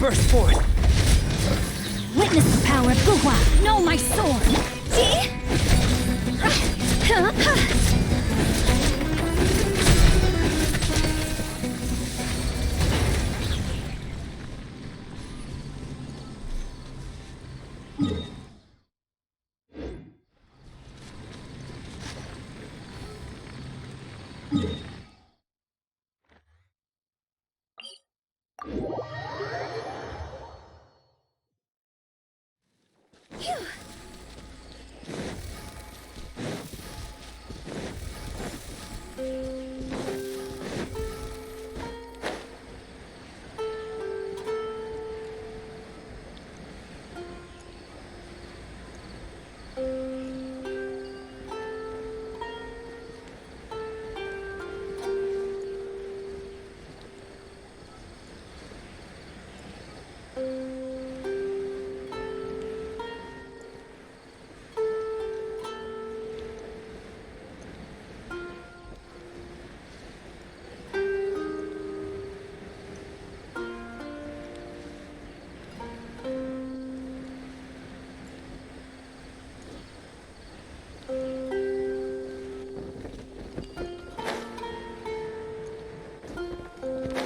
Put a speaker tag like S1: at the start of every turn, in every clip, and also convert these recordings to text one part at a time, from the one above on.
S1: Burst forth!
S2: Witness the power of Gugwa! Know my sword! See?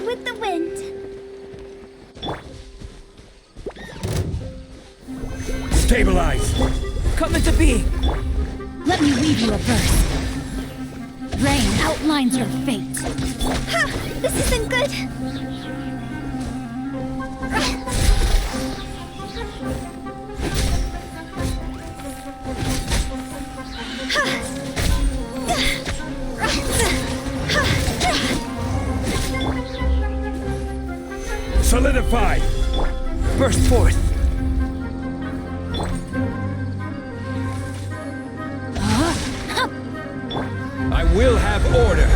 S2: With the wind.
S1: Stabilize! Come into being!
S2: Let me read you a verse. Rain outlines your fate.
S3: Ha! This isn't good!
S1: Solidify! Burst forth! I will have order!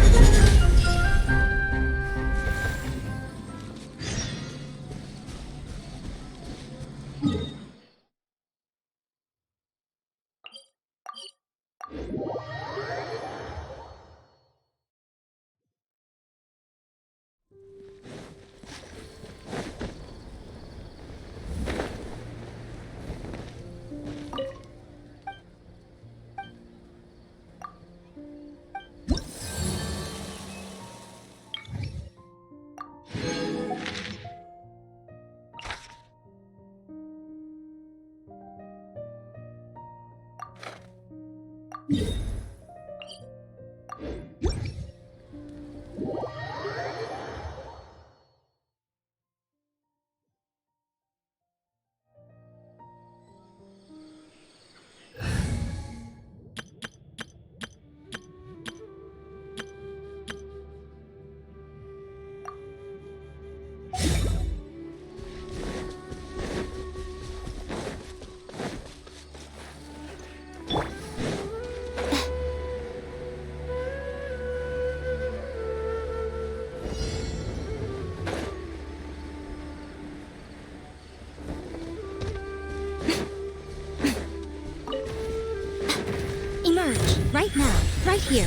S3: Right now, right here.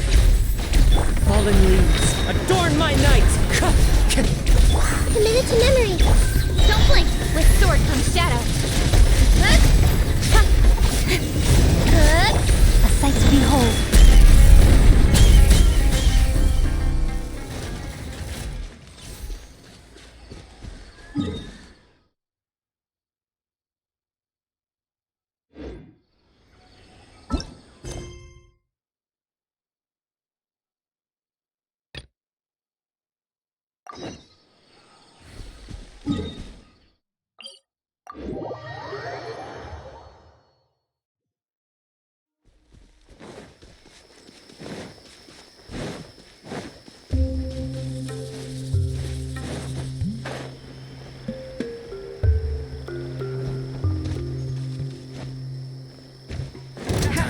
S1: Fallen leaves, adorn my night!
S3: Committed to memory. Don't blink. With sword comes shadow.
S2: A sight to behold.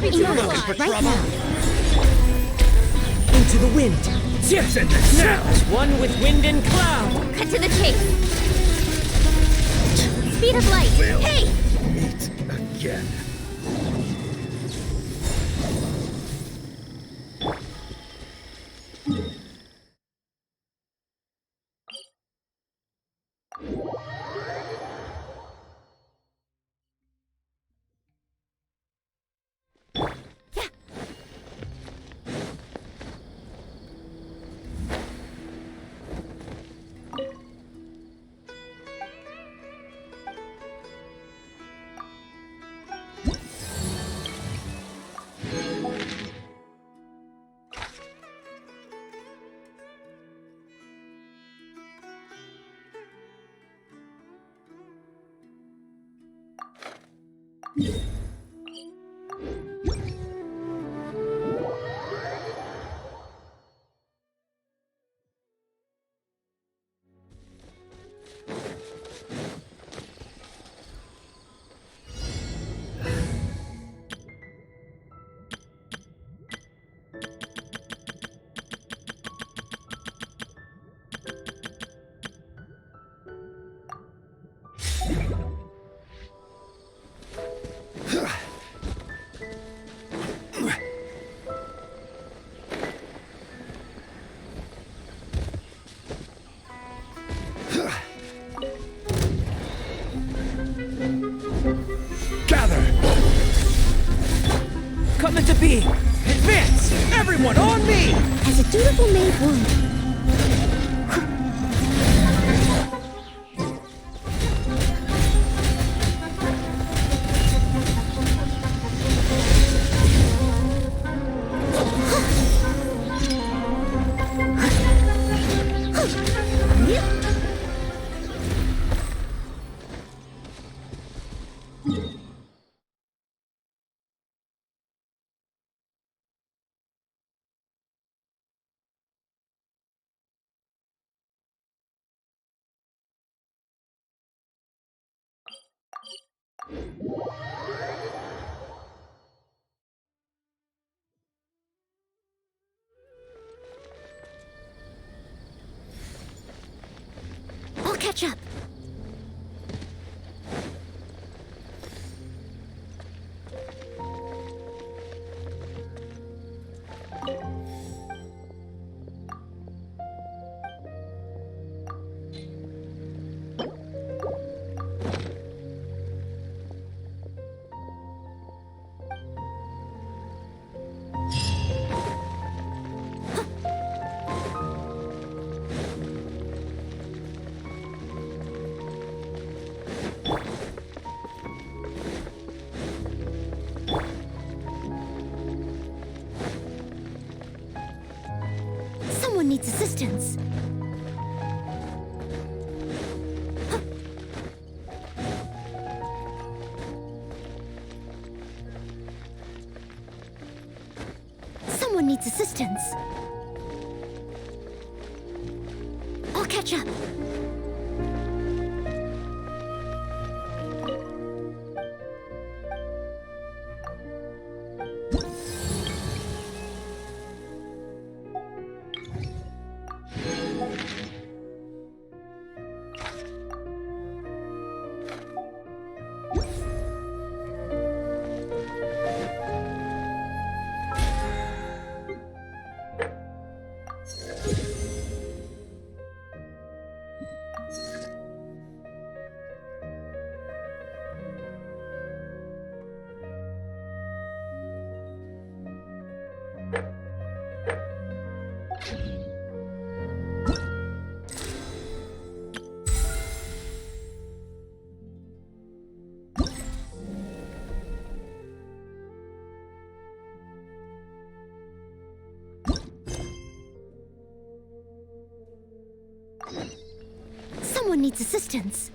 S2: Enough,
S1: for
S2: right
S1: trouble.
S2: now.
S1: Into the wind. Tips in the now. One with wind and cloud.
S3: Cut to the chase. Speed of light. Hey!
S1: Meet again. Gather! Coming to be! Advance! Everyone on me!
S2: As a dutiful maid would. I'll catch up. Someone needs assistance. Someone needs assistance. I'll catch up. Someone needs assistance.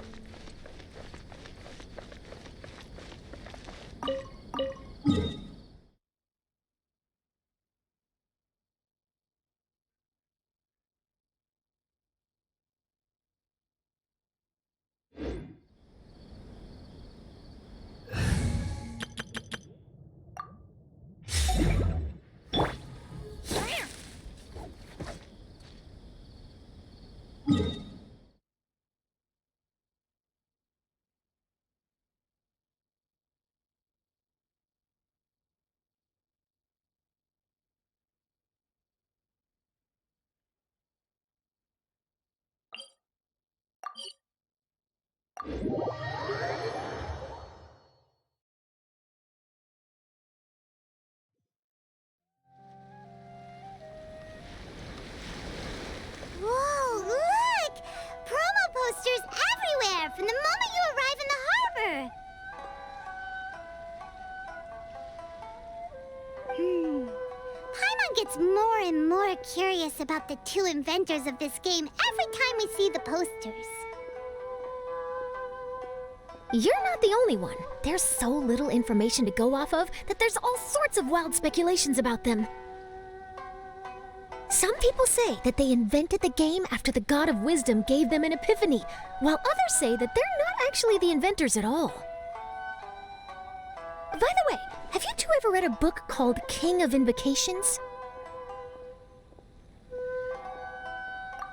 S3: Whoa, look! Promo posters everywhere from the moment you arrive in the harbor. Paimon gets more and more curious about the two inventors of this game every time we see the posters.
S4: You're not the only one. There's so little information to go off of that there's all sorts of wild speculations about them. Some people say that they invented the game after the God of Wisdom gave them an epiphany, while others say that they're not actually the inventors at all. By the way, have you two ever read a book called King of Invocations?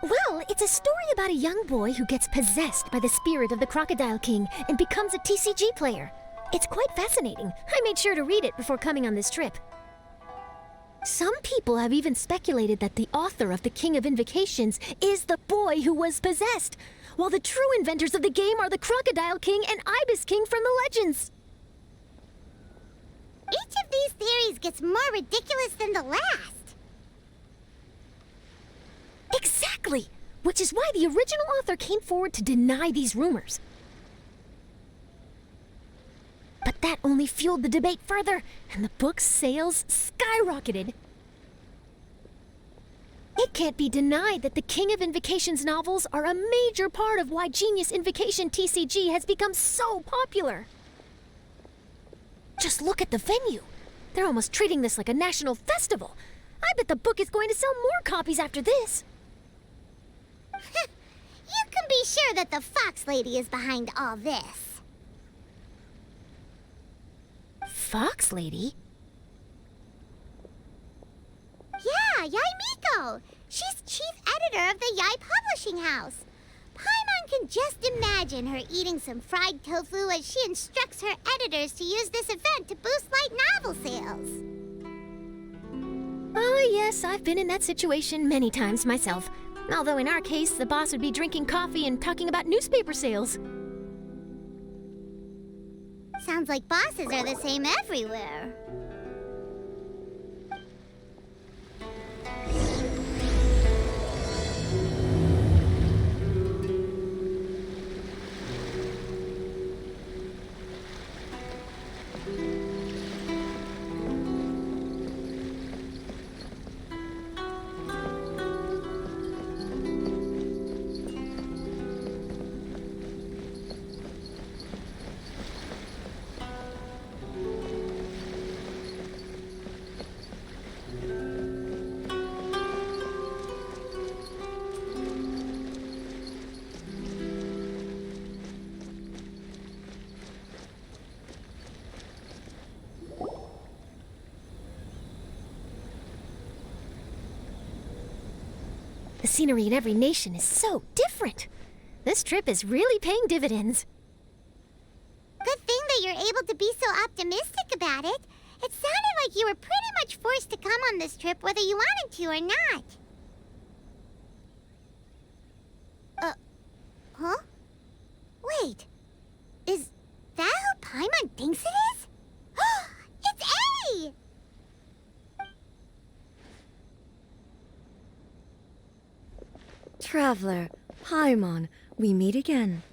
S4: Well, it's a story about a young boy who gets possessed by the spirit of the Crocodile King and becomes a TCG player. It's quite fascinating. I made sure to read it before coming on this trip. Some people have even speculated that the author of the King of Invocations is the boy who was possessed, while the true inventors of the game are the Crocodile King and Ibis King from the legends.
S3: Each of these theories gets more ridiculous than the last.
S4: Exactly! Which is why the original author came forward to deny these rumors. But that only fueled the debate further, and the book's sales skyrocketed. It can't be denied that the King of Invocations novels are a major part of why Genius Invocation TCG has become so popular. Just look at the venue. They're almost treating this like a national festival. I bet the book is going to sell more copies after this.
S3: You can be sure that the Fox Lady is behind all this.
S4: Fox Lady?
S3: Yeah, Yai Miko. She's chief editor of the Yai Publishing House. Paimon can just imagine her eating some fried tofu as she instructs her editors to use this event to boost light novel sales.
S4: Oh, yes, I've been in that situation many times myself. Although in our case, the boss would be drinking coffee and talking about newspaper sales.
S3: Sounds like bosses are the same everywhere.
S4: The scenery in every nation is so different. This trip is really paying dividends.
S3: Good thing that you're able to be so optimistic about it. It sounded like you were pretty much forced to come on this trip whether you wanted to or not. Huh? Wait. Is that who Paimon thinks it is? It's A!
S5: Traveler, Paimon, we meet again.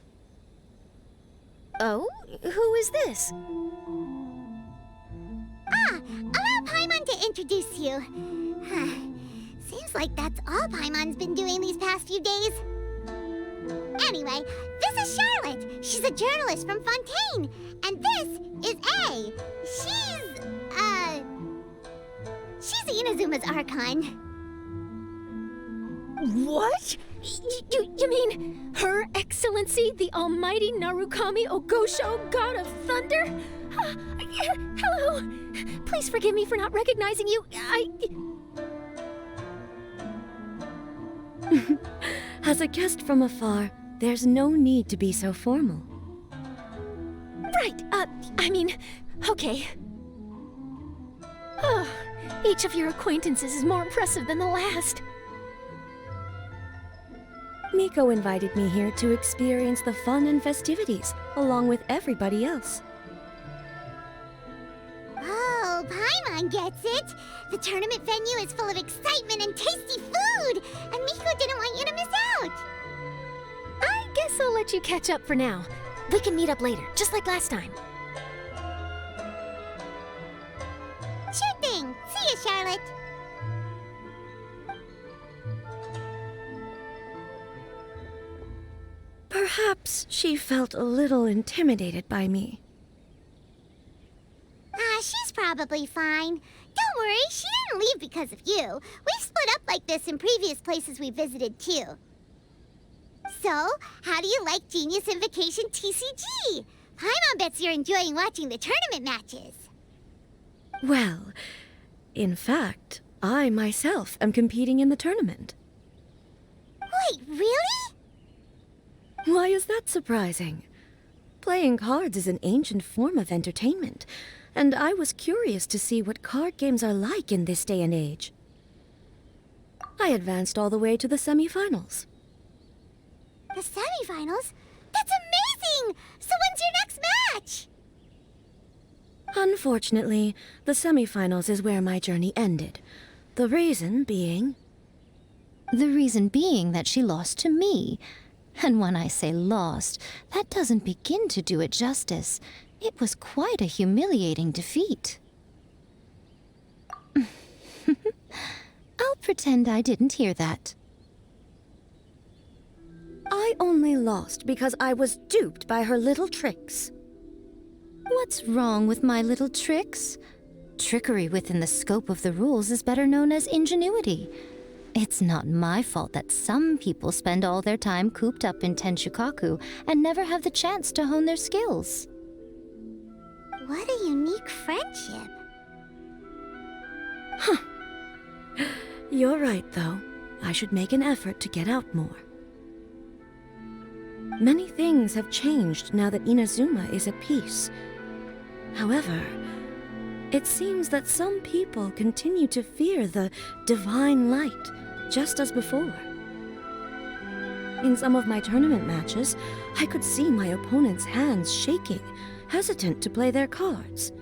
S4: Oh? Who is this?
S3: Allow Paimon to introduce you. Seems like that's all Paimon's been doing these past few days. Anyway, this is Charlotte. She's a journalist from Fontaine. And this is A. She's Inazuma's Archon.
S4: What? You mean Her Excellency, the Almighty Narukami Ogosho, God of Thunder? Hello. Please forgive me for not recognizing you.
S5: As a guest from afar, there's no need to be so formal.
S4: Right, okay. Oh, each of your acquaintances is more impressive than the last.
S5: Miko invited me here to experience the fun and festivities, along with everybody else.
S3: Oh, Paimon gets it! The tournament venue is full of excitement and tasty food! And Miko didn't want you to miss out!
S4: I guess I'll let you catch up for now. We can meet up later, just like last time.
S3: Sure thing! See you, Charlotte!
S5: Perhaps she felt a little intimidated by me.
S3: She's probably fine. Don't worry, she didn't leave because of you. We've split up like this in previous places we visited, too. So, how do you like Genius Invocation TCG? Paimon bets you're enjoying watching the tournament matches.
S5: Well, in fact, I myself am competing in the tournament.
S3: Wait, really?
S5: Why is that surprising? Playing cards is an ancient form of entertainment, and I was curious to see what card games are like in this day and age. I advanced all the way to the semifinals.
S3: The semifinals? That's amazing! So when's your next match?
S5: Unfortunately, the semifinals is where my journey ended. The reason being...
S2: The reason being that she lost to me. And when I say lost, that doesn't begin to do it justice. It was quite a humiliating defeat. I'll pretend I didn't hear that.
S5: I only lost because I was duped by her little tricks.
S2: What's wrong with my little tricks? Trickery within the scope of the rules is better known as ingenuity. It's not my fault that some people spend all their time cooped up in Tenshukaku and never have the chance to hone their skills.
S3: What a unique friendship.
S5: You're right, though. I should make an effort to get out more. Many things have changed now that Inazuma is at peace. However, it seems that some people continue to fear the divine light, just as before. In some of my tournament matches, I could see my opponent's hands shaking, hesitant to play their cards.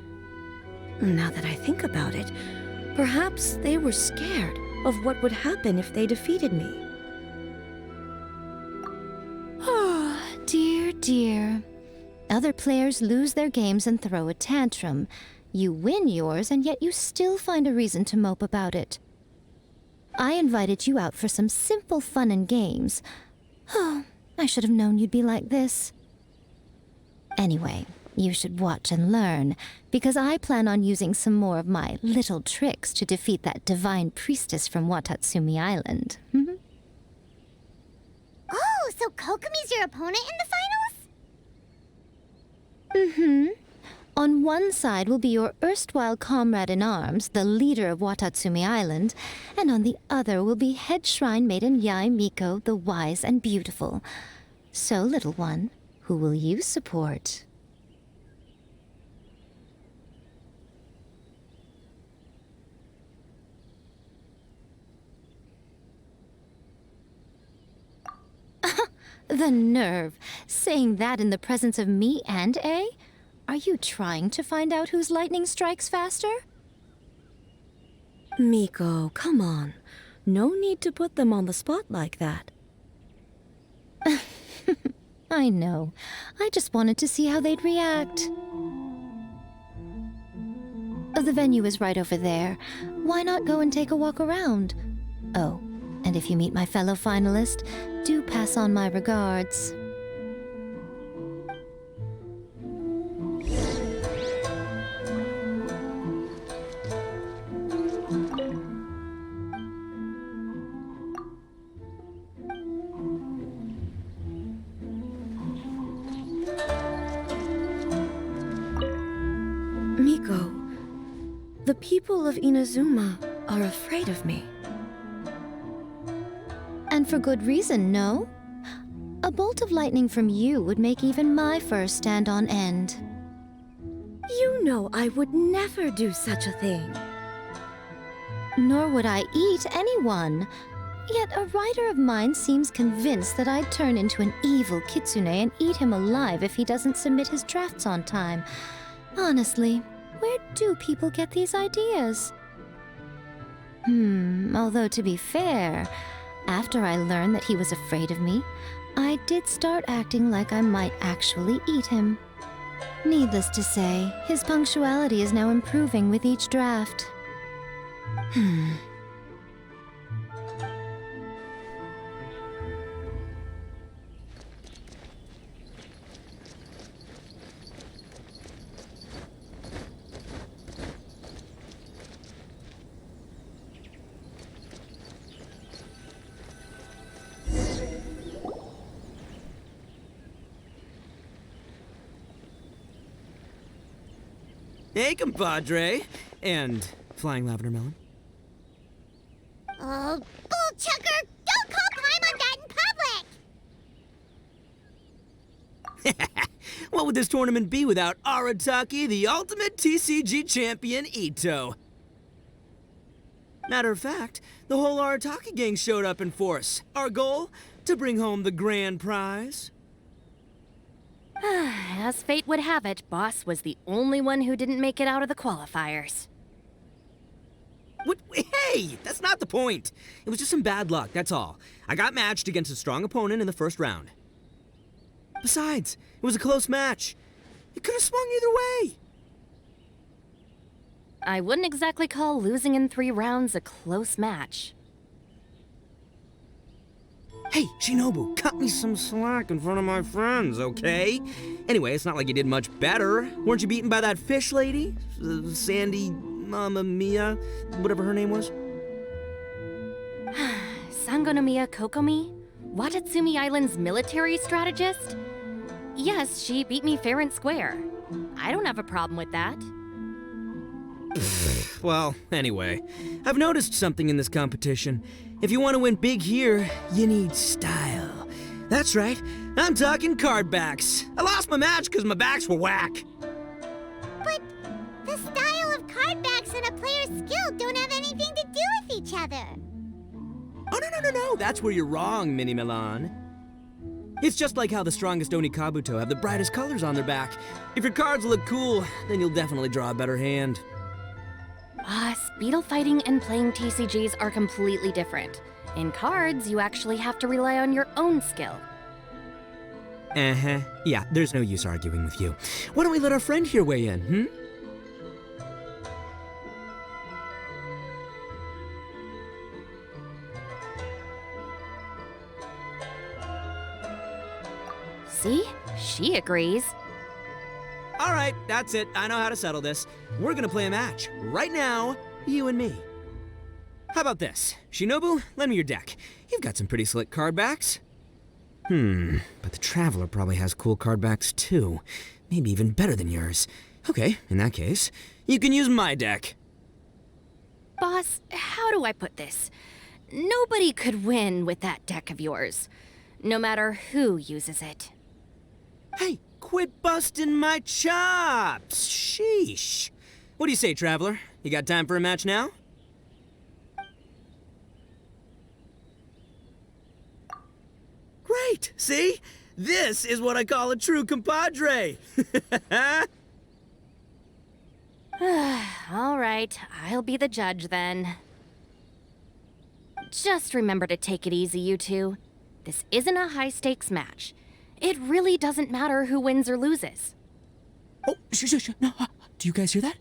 S5: Now that I think about it, perhaps they were scared of what would happen if they defeated me.
S2: Oh, dear, dear. Other players lose their games and throw a tantrum. You win yours, and yet you still find a reason to mope about it. I invited you out for some simple fun and games. Oh, I should have known you'd be like this. Anyway, you should watch and learn, because I plan on using some more of my little tricks to defeat that divine priestess from Watatsumi Island.
S3: Oh, so Kokomi's your opponent in the finals?
S2: Mm-hmm. On one side will be your erstwhile comrade-in-arms, the leader of Watatsumi Island, and on the other will be head shrine maiden Yae Miko, the wise and beautiful. So, little one, who will you support? The nerve! Saying that in the presence of me and A? Are you trying to find out whose lightning strikes faster?
S5: Miko, come on. No need to put them on the spot like that.
S2: I know. I just wanted to see how they'd react. The venue is right over there. Why not go and take a walk around? Oh, and if you meet my fellow finalist, do pass on my regards.
S5: Miko, the people of Inazuma are afraid of me.
S2: And for good reason, no? A bolt of lightning from you would make even my fur stand on end.
S5: You know I would never do such a thing.
S2: Nor would I eat anyone. Yet a writer of mine seems convinced that I'd turn into an evil kitsune and eat him alive if he doesn't submit his drafts on time. Honestly, where do people get these ideas? Although to be fair, after I learned that he was afraid of me, I did start acting like I might actually eat him. Needless to say, his punctuality is now improving with each draft.
S6: Hey, compadre. And Flying Lavender Melon.
S3: Oh, bullchucker! Don't call Paimon that in public!
S6: What would this tournament be without Arataki, the ultimate TCG champion, Ito? Matter of fact, the whole Arataki gang showed up in force. Our goal? To bring home the grand prize.
S7: As fate would have it, Boss was the only one who didn't make it out of the qualifiers.
S6: What? Hey, that's not the point. It was just some bad luck, that's all. I got matched against a strong opponent in the first round. Besides, it was a close match. It could have swung either way.
S7: I wouldn't exactly call losing in 3 rounds a close match.
S6: Hey, Shinobu, cut me some slack in front of my friends, okay? Anyway, it's not like you did much better. Weren't you beaten by that fish lady? Sandy, Mamma Mia, whatever her name was?
S7: Sangonomiya Kokomi? Watatsumi Island's military strategist? Yes, she beat me fair and square. I don't have a problem with that.
S6: Well, anyway, I've noticed something in this competition. If you want to win big here, you need style. That's right, I'm talking card backs. I lost my match because my backs were whack.
S3: But the style of card backs and a player's skill don't have anything to do with each other.
S6: Oh, no, that's where you're wrong, Mini Milan. It's just like how the strongest Oni Kabuto have the brightest colors on their back. If your cards look cool, then you'll definitely draw a better hand.
S7: Beetle fighting and playing TCGs are completely different. In cards, you actually have to rely on your own skill.
S6: Uh-huh. Yeah, there's no use arguing with you. Why don't we let our friend here weigh in,
S7: See? She agrees.
S6: All right, that's it. I know how to settle this. We're gonna play a match. Right now, you and me. How about this? Shinobu, lend me your deck. You've got some pretty slick card backs. But the Traveler probably has cool card backs too. Maybe even better than yours. Okay, in that case, you can use my deck.
S7: Boss, how do I put this? Nobody could win with that deck of yours, no matter who uses it.
S6: Hey, quit busting my chops! Sheesh. What do you say, Traveler? You got time for a match now? Great! See? This is what I call a true compadre!
S7: All right, I'll be the judge then. Just remember to take it easy, you two. This isn't a high-stakes match. It really doesn't matter who wins or loses.
S6: Oh, shush. No, do you guys hear that?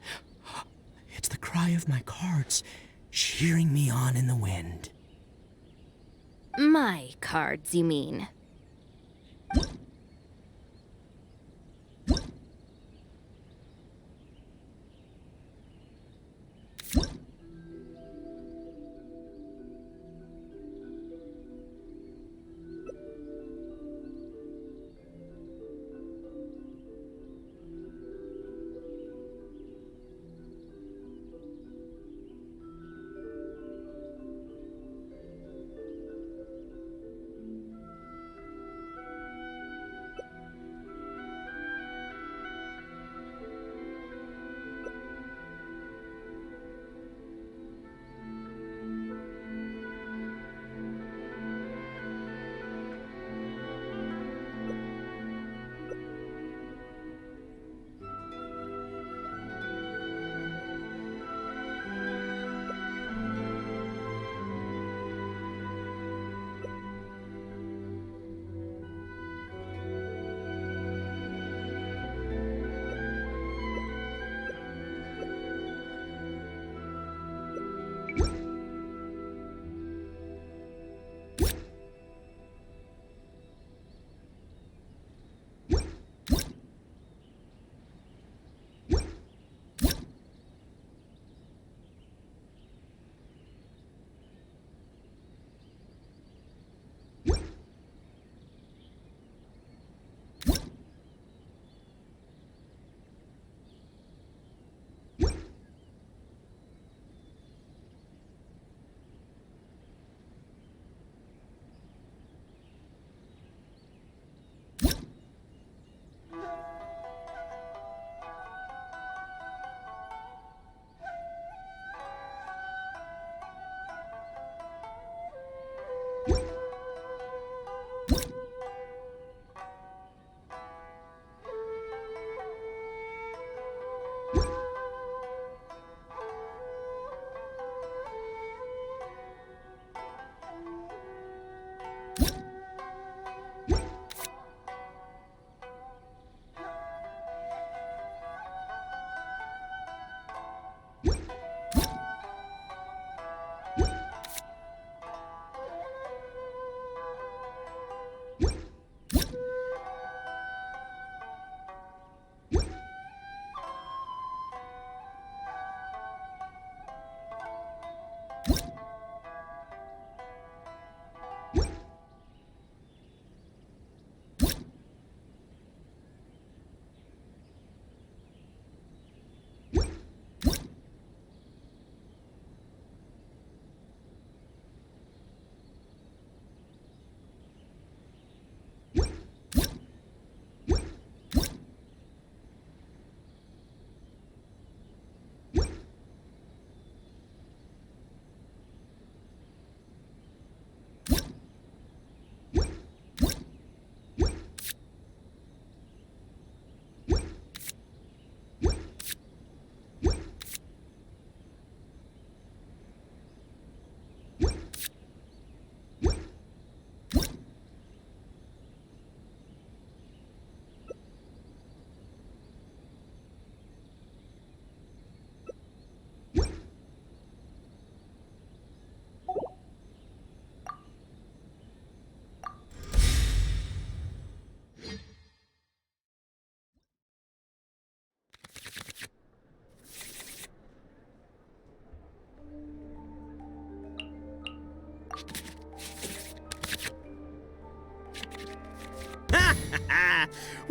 S6: It's the cry of my cards, cheering me on in the wind.
S7: My cards, you mean?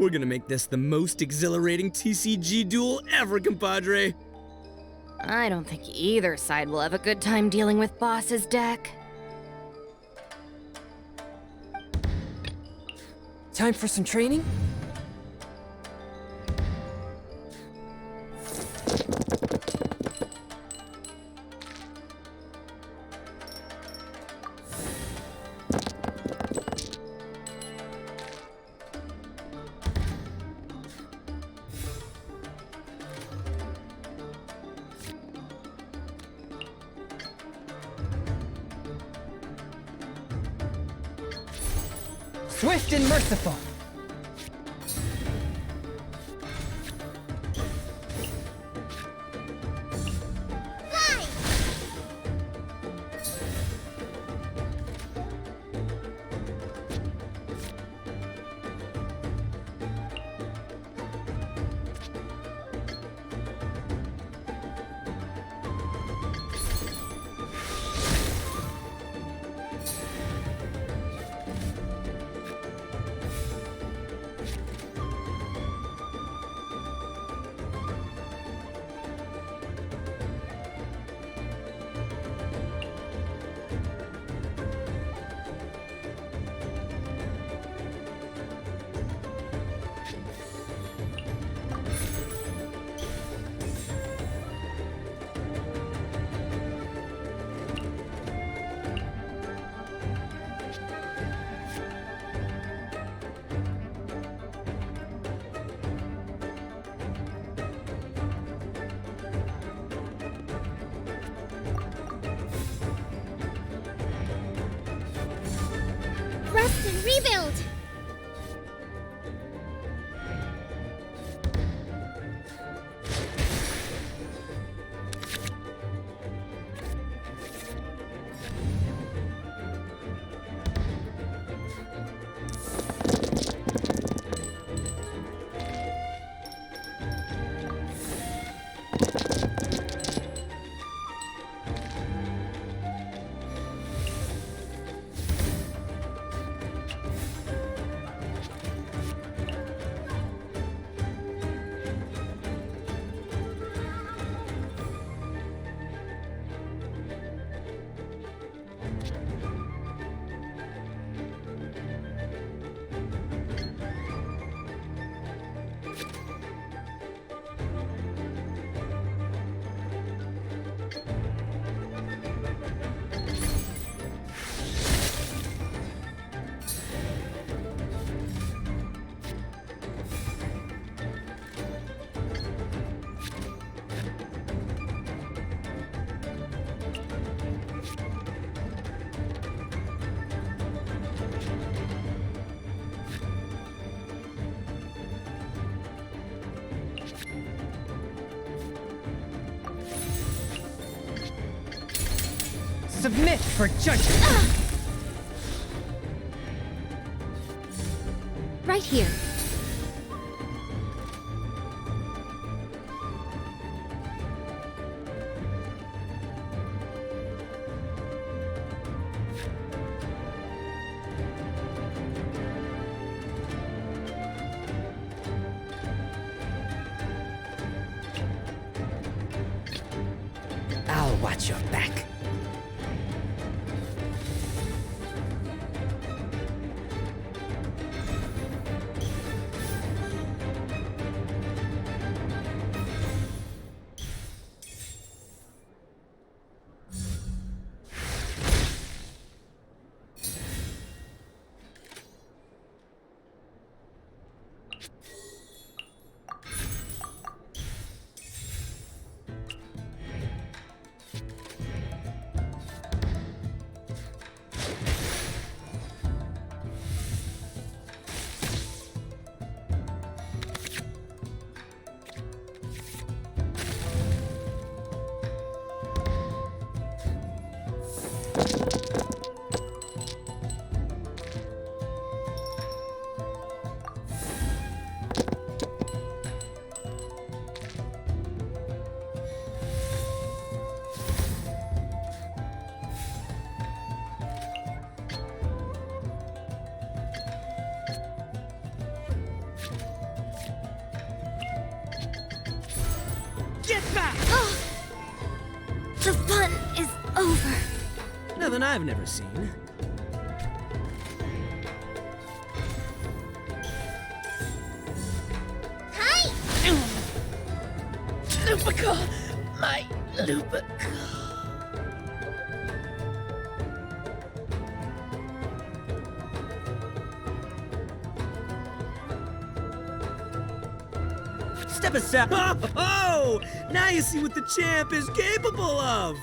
S6: We're gonna make this the most exhilarating TCG duel ever, compadre.
S7: I don't think either side will have a good time dealing with Boss's deck.
S1: Time for some training? Swift and merciful.
S3: Fly! Rest and rebuild!
S1: submit for judgment.
S4: Right here.
S1: I'll watch your back. Get back!
S4: The fun is over.
S6: Nothing I've never seen.
S3: Hi!
S1: Lupica! My Lupica.
S6: Step aside. Oh! Now you see what the champ is capable of!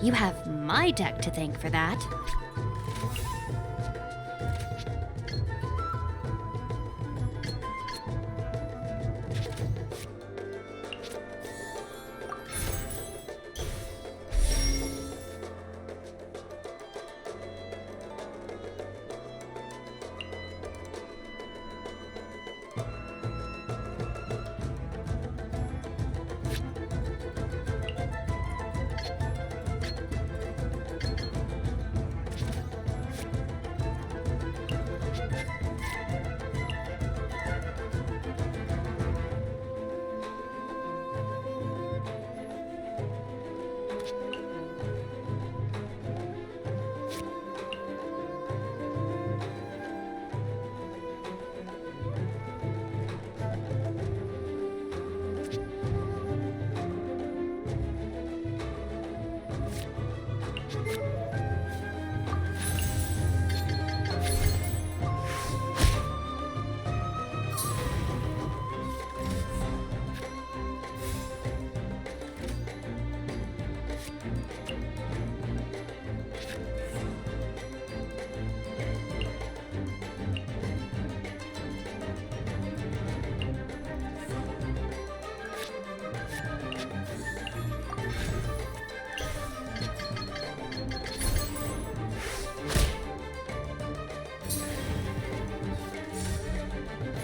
S7: You have my deck to thank for that.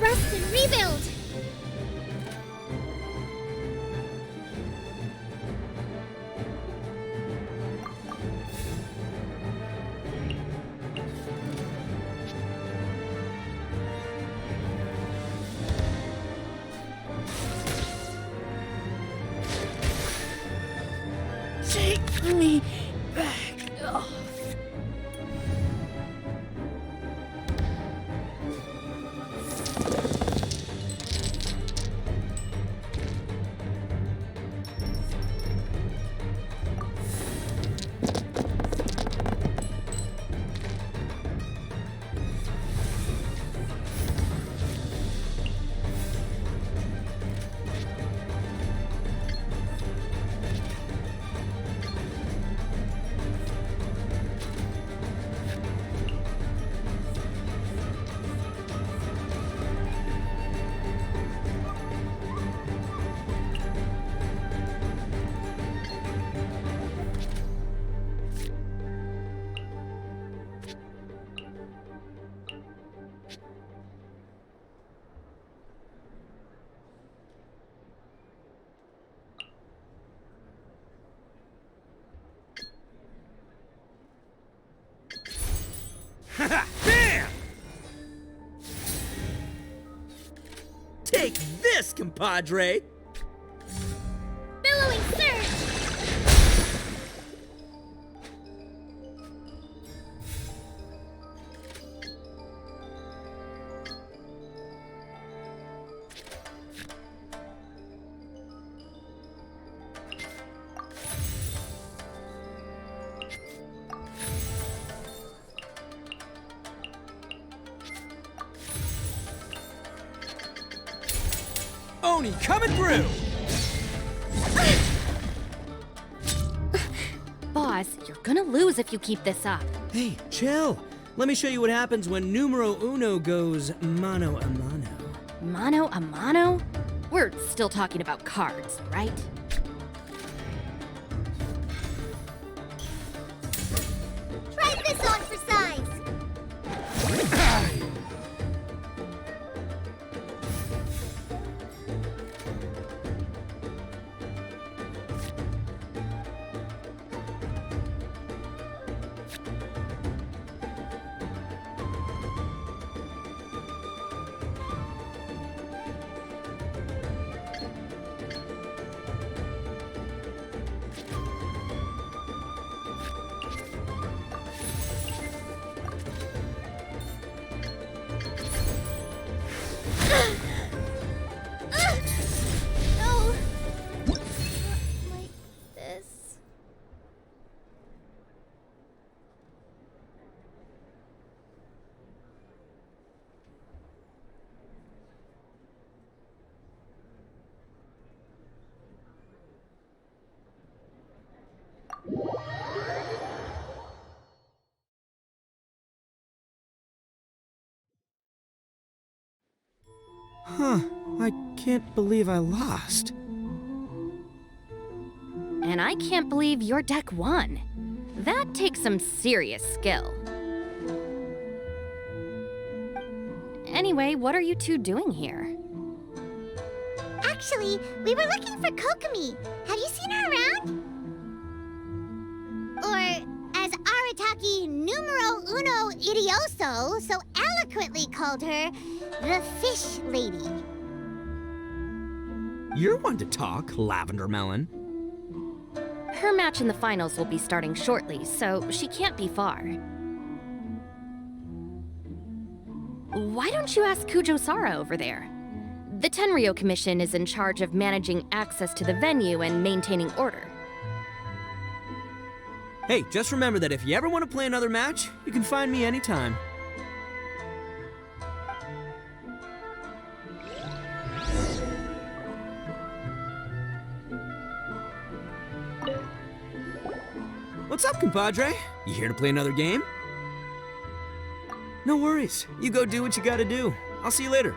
S3: Rest and rebuild!
S1: Take me back. Oh.
S6: compadre.
S3: Billowing surge!
S6: Oni coming through!
S7: Boss, you're gonna lose if you keep this up.
S6: Hey, chill. Let me show you what happens when numero uno goes mano a mano.
S7: Mano a mano? We're still talking about cards, right?
S3: Try this on for size! No! Like this.
S6: Huh, I can't believe I lost.
S7: And I can't believe your deck won. That takes some serious skill. Anyway, what are you two doing here?
S3: Actually, we were looking for Kokomi. Have you seen her around? Or, as Arataki numero uno idioso so eloquently called her, the Fish Lady.
S6: You're one to talk, Lavender Melon.
S7: Her match in the finals will be starting shortly, so she can't be far. Why don't you ask Kujo-Sara over there? The Tenryo Commission is in charge of managing access to the venue and maintaining order.
S6: Hey, just remember that if you ever want to play another match, you can find me anytime. What's up, compadre? You here to play another game? No worries. You go do what you gotta do. I'll see you later.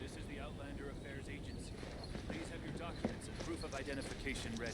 S8: This is the Outlander Affairs Agency. Please have your documents and proof of identification ready.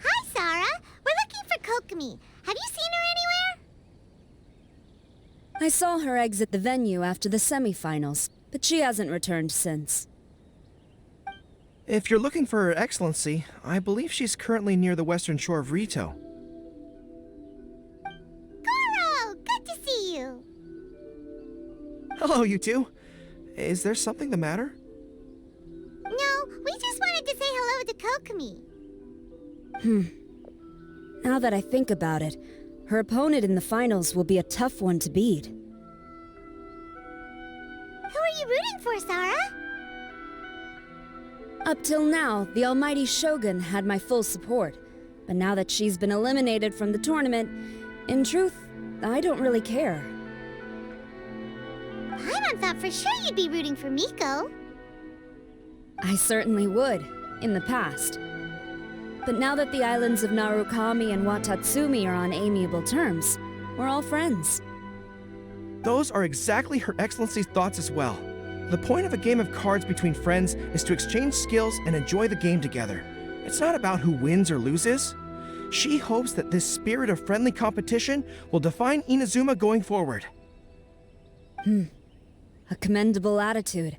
S3: Hi, Sarah. We're looking for Kokomi. Have you seen her anywhere?
S9: I saw her exit the venue after the semifinals, but she hasn't returned since.
S10: If you're looking for Her Excellency, I believe she's currently near the western shore of Rito.
S3: Goro, good to see you.
S10: Hello, you two. Is there something the matter?
S3: No, we just wanted to say hello to Kokomi.
S9: Now that I think about it, her opponent in the finals will be a tough one to beat.
S3: you rooting for, Sara?
S9: Up till now, the almighty Shogun had my full support. But now that she's been eliminated from the tournament, in truth, I don't really care.
S3: Paimon thought for sure you'd be rooting for Miko.
S9: I certainly would, in the past. But now that the islands of Narukami and Watatsumi are on amiable terms, we're all friends.
S10: Those are exactly Her Excellency's thoughts as well. The point of a game of cards between friends is to exchange skills and enjoy the game together. It's not about who wins or loses. She hopes that this spirit of friendly competition will define Inazuma going forward.
S9: A commendable attitude.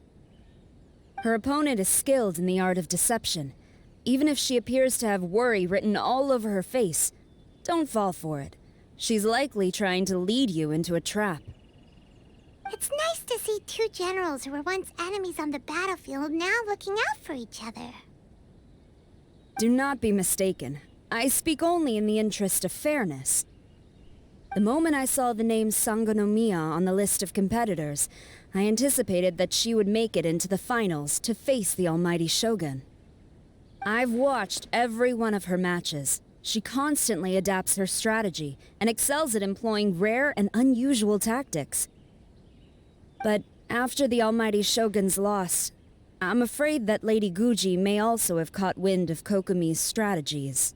S9: Her opponent is skilled in the art of deception. Even if she appears to have worry written all over her face, don't fall for it. She's likely trying to lead you into a trap.
S3: It's nice to see two generals who were once enemies on the battlefield now looking out for each other.
S9: Do not be mistaken. I speak only in the interest of fairness. The moment I saw the name Sangonomiya on the list of competitors, I anticipated that she would make it into the finals to face the almighty Shogun. I've watched every one of her matches. She constantly adapts her strategy and excels at employing rare and unusual tactics. But after the almighty Shogun's loss, I'm afraid that Lady Guji may also have caught wind of Kokomi's strategies.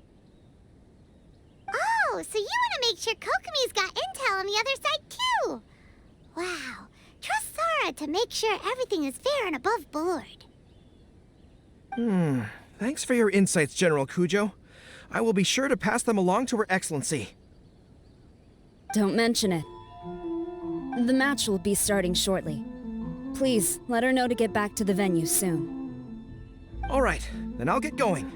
S3: Oh, so you want to make sure Kokomi's got intel on the other side too? Wow. Trust Sara to make sure everything is fair and above board.
S10: Thanks for your insights, General Kujo. I will be sure to pass them along to Her Excellency.
S9: Don't mention it. The match will be starting shortly. Please, let her know to get back to the venue soon.
S10: All right, then I'll get going.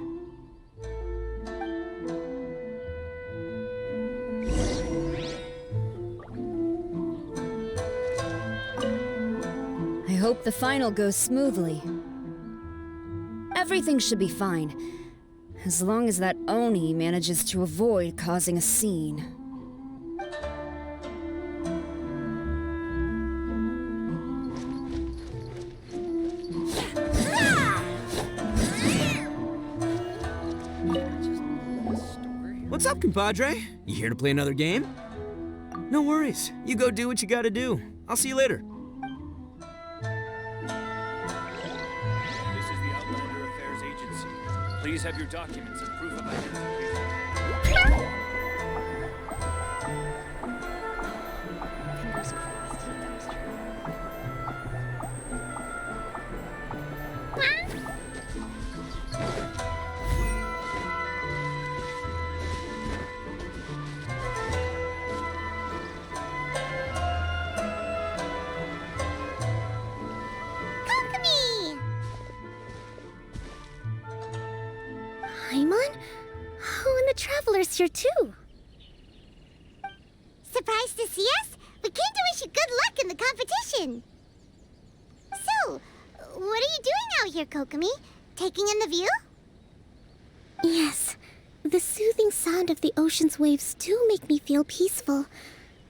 S9: I hope the final goes smoothly. Everything should be fine, as long as that Oni manages to avoid causing a scene.
S6: What's up, compadre? You here to play another game? No worries. You go do what you gotta do. I'll see you later.
S8: This is the Outlander Affairs Agency. Please have your documents and proof of identification.
S3: Kokomi!
S4: Paimon? Oh, and the Traveler's here too.
S3: Surprised to see us? We came to wish you good luck in the competition. So, what are you doing out here, Kokomi? Taking in the view?
S4: Yes, the soothing sound of the ocean's waves do make me feel peaceful.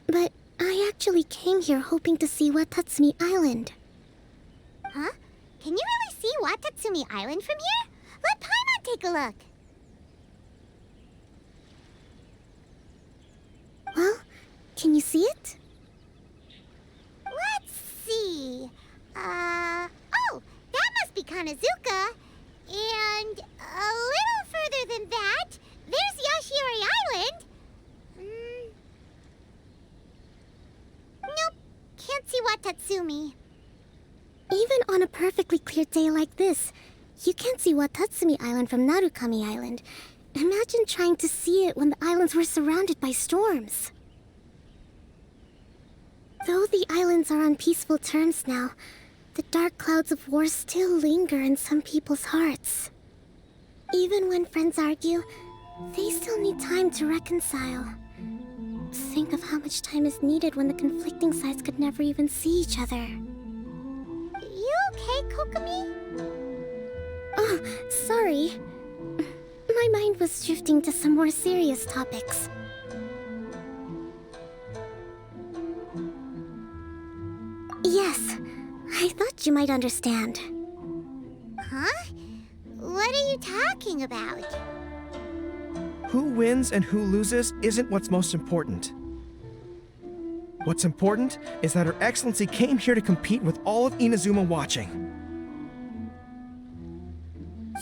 S4: But I actually came here hoping to see Watatsumi Island.
S3: Huh? Can you really see Watatsumi Island from here? Let Paimon take a look.
S4: Well, can you see it?
S3: Let's see. Oh, that must be Kanazuka. And a little further than that, there's Yashiori Island. Nope, can't see Watatsumi.
S4: Even on a perfectly clear day like this, you can't see Watatsumi Island from Narukami Island. Imagine trying to see it when the islands were surrounded by storms. Though the islands are on peaceful terms now, the dark clouds of war still linger in some people's hearts. Even when friends argue, they still need time to reconcile. Think of how much time is needed when the conflicting sides could never even see each other.
S3: You okay, Kokomi?
S4: Oh, sorry. My mind was drifting to some more serious topics. Yes, I thought
S3: you might understand. Huh? What are you talking about?
S10: Who wins and who loses isn't what's most important. What's important is that Her Excellency came here to compete with all of Inazuma watching.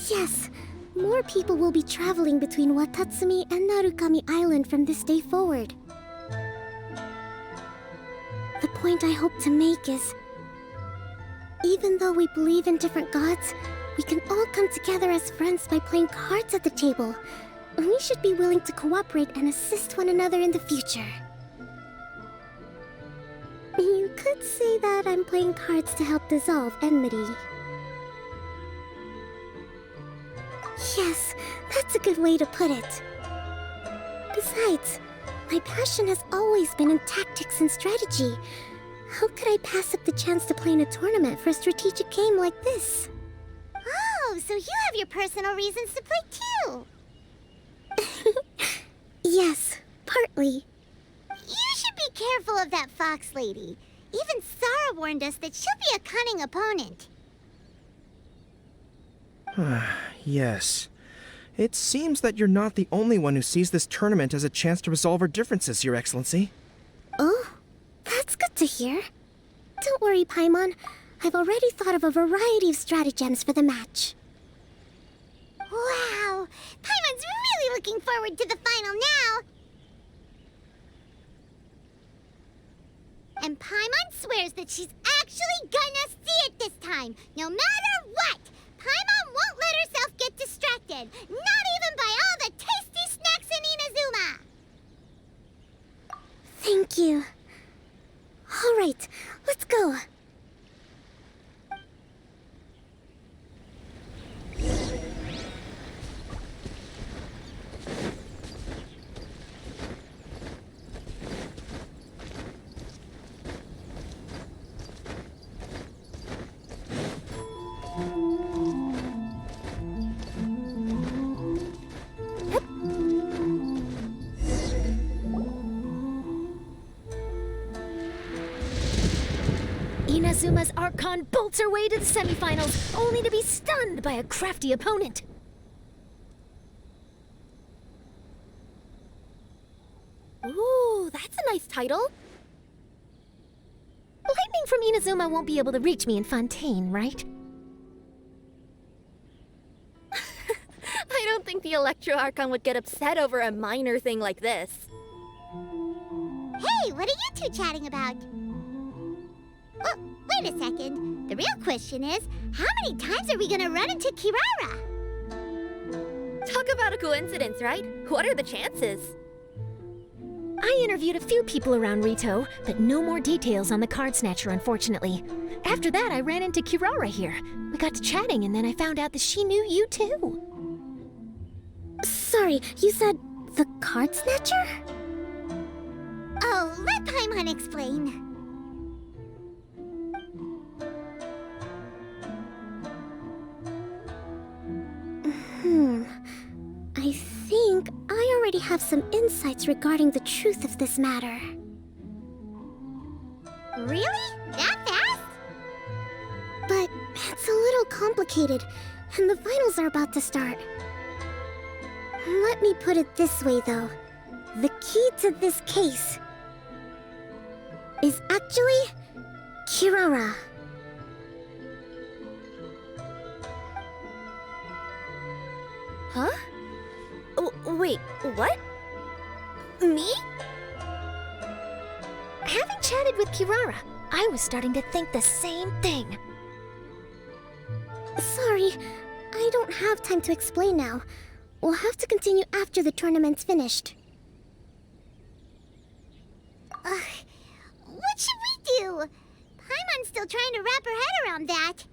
S3: Yes, more people will be traveling between Watatsumi and Narukami Island from this day forward. The point I hope to make is, even though we believe in different gods, we can all come together as friends by playing cards at the table. We should be willing to cooperate and assist one another in the future. You could say that I'm playing cards to help dissolve enmity. Yes, that's a good way to put it. Besides, my passion has always been in tactics and strategy. How could I pass up the chance to play in a tournament for a strategic game like this? Oh, so you have your personal reasons to play too? Yes, partly. You should be careful of that fox lady. Even Sarah warned us that she'll be a cunning opponent.
S10: Yes. It seems that you're not the only one who sees this tournament as a chance to resolve our differences, Your Excellency.
S3: Oh, that's good to hear. Don't worry, Paimon. I've already thought of a variety of stratagems for the match. Wow! Paimon's really looking forward to the final now! And Paimon swears that she's actually gonna see it this time, no matter what! Paimon won't let herself get distracted, not even by all the tasty snacks in Inazuma! Thank you. All right, let's go.
S4: Inazuma's Archon bolts her way to the semifinals, only to be stunned by a crafty opponent. Ooh, that's a nice title. Lightning from Inazuma won't be able to reach me in Fontaine, right?
S7: I don't think the Electro Archon would get upset over a minor thing like this.
S3: Hey, what are you two chatting about? Oh, wait a second. The real question is, how many times are we gonna run into Kirara?
S7: Talk about a coincidence, right? What are the chances?
S4: I interviewed a few people around Rito, but no more details on the Card Snatcher, unfortunately. After that, I ran into Kirara here. We got to chatting, and then I found out that she knew you too.
S3: Sorry, you said the Card Snatcher? Oh, let Paimon explain. I think I already have some insights regarding the truth of this matter. Really? That fast? But it's a little complicated, and the finals are about to start. Let me put it this way, though. The key to this case is actually Kirara.
S7: Huh? Wait, what? Me?
S4: Having chatted with Kirara, I was starting to think the same thing.
S3: Sorry, I don't have time to explain now. We'll have to continue after the tournament's finished. What should we do? Paimon's still trying to wrap her head around that.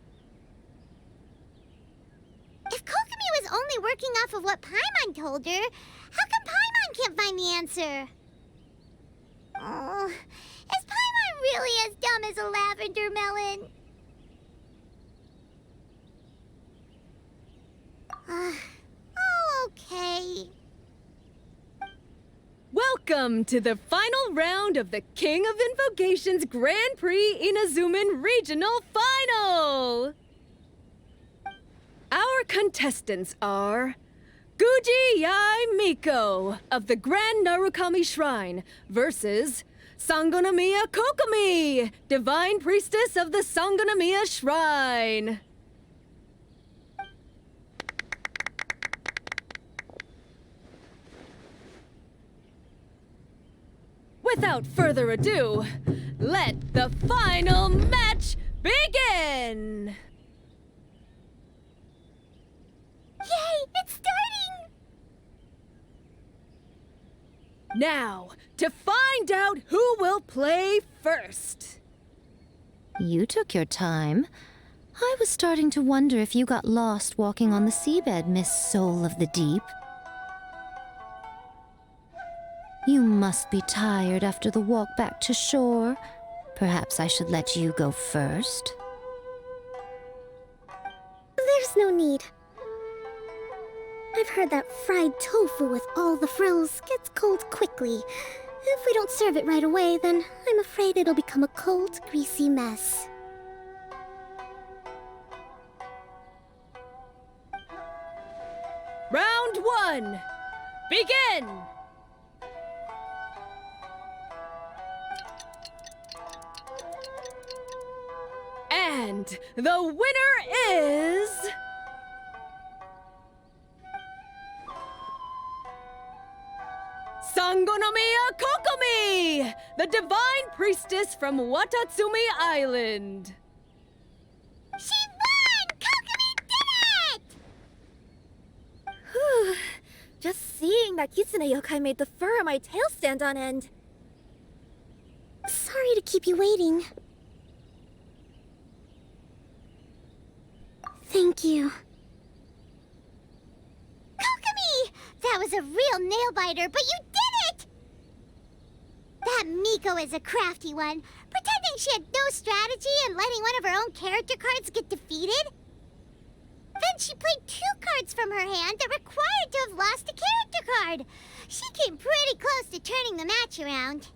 S3: If Kokomi was only working off of what Paimon told her, how come Paimon can't find the answer? Oh, is Paimon really as dumb as a lavender melon? Oh, okay.
S1: Welcome to the final round of the King of Invocations Grand Prix Inazuman Regional Final! Our contestants are Guji Yai Miko of the Grand Narukami Shrine versus Sangonomiya Kokomi, Divine Priestess of the Sangonomiya Shrine. Without further ado, let the final match begin!
S3: Yay, it's starting!
S1: Now, to find out who will play first.
S2: You took your time. I was starting to wonder if you got lost walking on the seabed, Miss Soul of the Deep. You must be tired after the walk back to shore. Perhaps I should let you go first.
S4: There's no need. I've heard that fried tofu with all the frills gets cold quickly. If we don't serve it right away, then I'm afraid it'll become a cold, greasy mess.
S1: Round one, begin! And the winner is... Sangonomiya Kokomi, the Divine Priestess from Watatsumi Island.
S3: She won! Kokomi did it!
S4: Whew. Just seeing that Kitsune yokai made the fur on my tail stand on end. Sorry to keep you waiting. Thank you.
S3: Kokomi! That was a real nail-biter, but you did it! That Miko is a crafty one, pretending she had no strategy and letting one of her own character cards get defeated. Then she played 2 cards from her hand that required to have lost a character card. She came pretty close to turning the match around.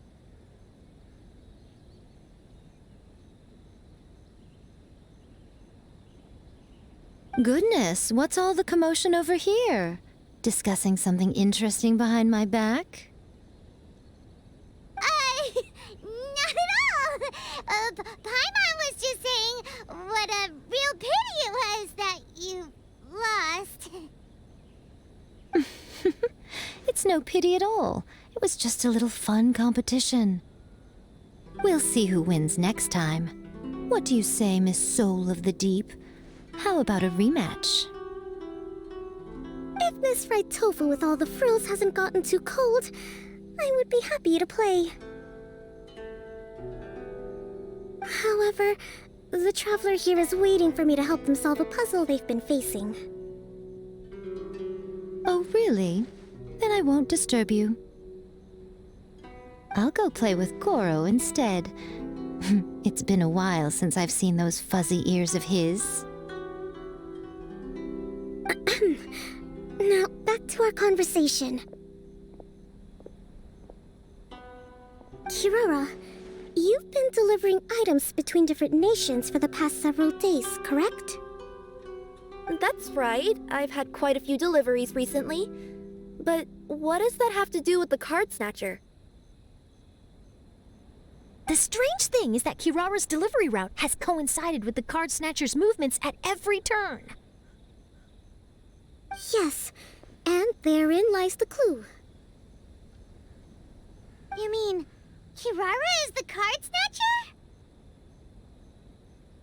S2: Goodness, what's all the commotion over here? Discussing something interesting behind my back?
S3: Not at all. Paimon was just saying what a real pity it was that you lost.
S2: It's no pity at all. It was just a little fun competition. We'll see who wins next time. What do you say, Miss Soul of the Deep? How about a rematch?
S4: If Miss Fried Tofu with all the frills hasn't gotten too cold, I would be happy to play. However, the traveler here is waiting for me to help them solve a puzzle they've been facing.
S2: Oh, really? Then I won't disturb you. I'll go play with Goro instead. It's been a while since I've seen those fuzzy ears of his.
S4: Now, back to our conversation. Kirara, you've been delivering items between different nations for the past several days, correct?
S11: That's right. I've had quite a few deliveries recently. But what does that have to do with the card snatcher?
S4: The strange thing is that Kirara's delivery route has coincided with the card snatcher's movements at every turn. Yes, and therein lies the clue.
S3: You mean, Kirara is the card snatcher?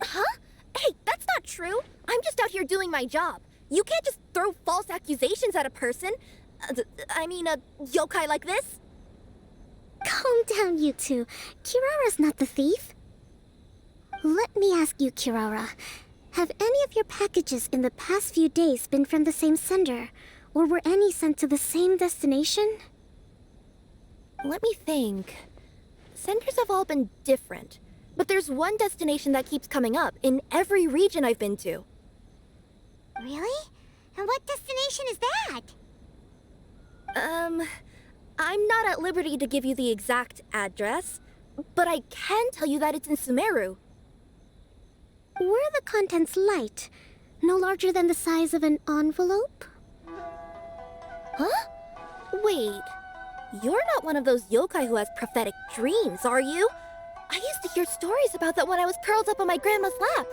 S11: Huh? Hey, that's not true. I'm just out here doing my job. You can't just throw false accusations at a person. I mean, a yokai like this.
S4: Calm down, you two. Kirara's not the thief. Let me ask you, Kirara. Have any of your packages in the past few days been from the same sender? Or were any sent to the same destination?
S11: Let me think. Senders have all been different. But there's one destination that keeps coming up in every region I've been to.
S3: Really? And what destination is that?
S11: I'm not at liberty to give you the exact address, but I can tell you that it's in Sumeru.
S3: Were the contents light? No larger than the size of an envelope?
S11: Huh? Wait, you're not one of those yokai who has prophetic dreams, are you? I used to hear stories about that when I was curled up on my grandma's lap.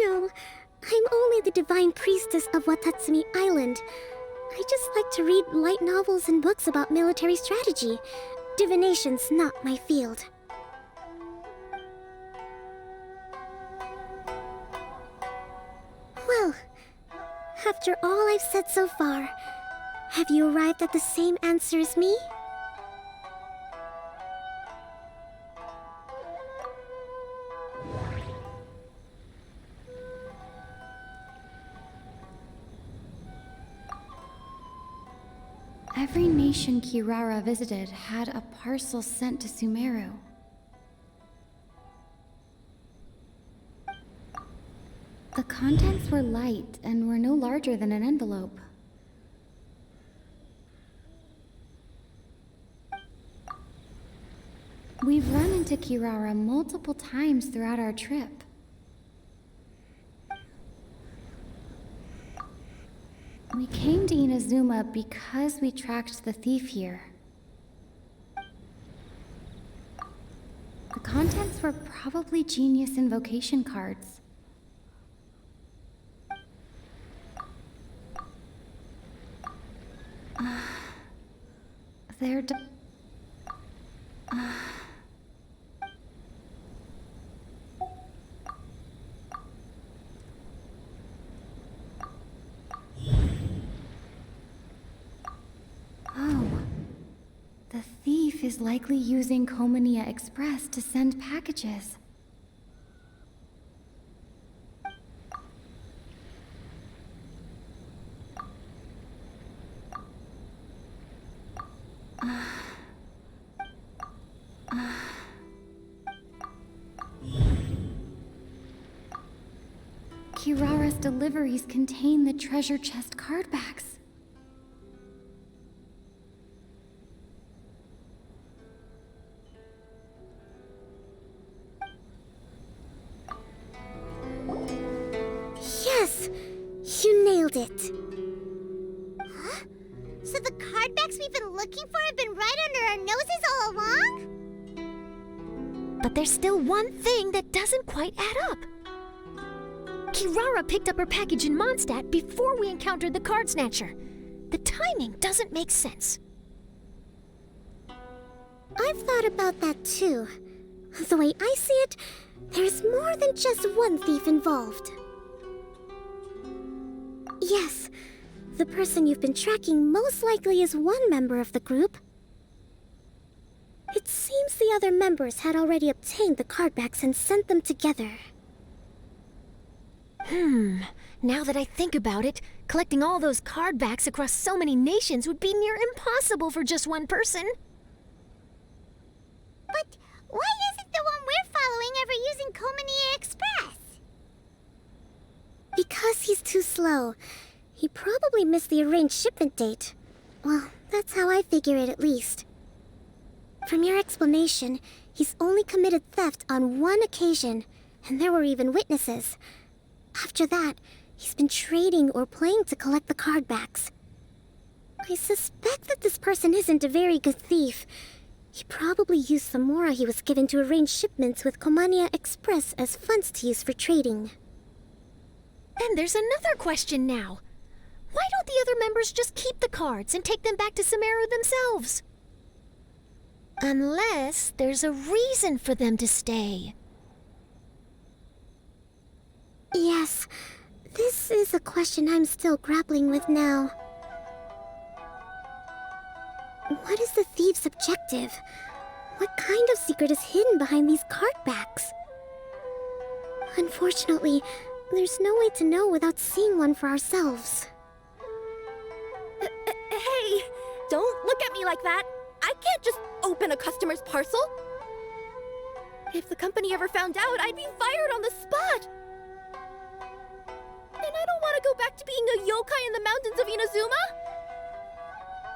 S3: No, I'm only the divine priestess of Watatsumi Island. I just like to read light novels and books about military strategy. Divination's not my field. Well, after all I've said so far, have you arrived at the same answer as me?
S12: Every nation Kirara visited had a parcel sent to Sumeru. The contents were light and were no larger than an envelope. We've run into Kirara multiple times throughout our trip. We came to Inazuma because we tracked the thief here. The contents were probably genius invocation cards. They're Oh. The thief is likely using Komania Express to send packages. Kirara's deliveries contain the treasure chest card backs.
S3: Yes! You nailed it! Huh? So the cardbacks we've been looking for have been right under our noses all along?
S4: But there's still one thing that doesn't quite add up. Kirara picked up her package in Mondstadt before we encountered the card snatcher. The timing doesn't make sense.
S3: I've thought about that too. The way I see it, there's more than just one thief involved. Yes, the person you've been tracking most likely is one member of the group. It seems the other members had already obtained the cardbacks and sent them together.
S4: Now that I think about it, collecting all those cardbacks across so many nations would be near impossible for just one person.
S3: But why isn't the one we're following ever using Komania Express? Because he's too slow. He probably missed the arranged shipment date. Well, that's how I figure it at least. From your explanation, he's only committed theft on one occasion, and there were even witnesses. After that, he's been trading or playing to collect the cardbacks. I suspect that this person isn't a very good thief. He probably used the mora he was given to arrange shipments with Komania Express as funds to use for trading.
S4: And there's another question now. Why don't the other members just keep the cards and take them back to Sumeru themselves? Unless there's a reason for them to stay.
S3: Yes, this is a question I'm still grappling with now. What is the thief's objective? What kind of secret is hidden behind these cardbacks? Unfortunately, there's no way to know without seeing one for ourselves.
S11: Hey, don't look at me like that. I can't just open a customer's parcel. If the company ever found out, I'd be fired on the spot. And I don't want to go back to being a yokai in the mountains of Inazuma.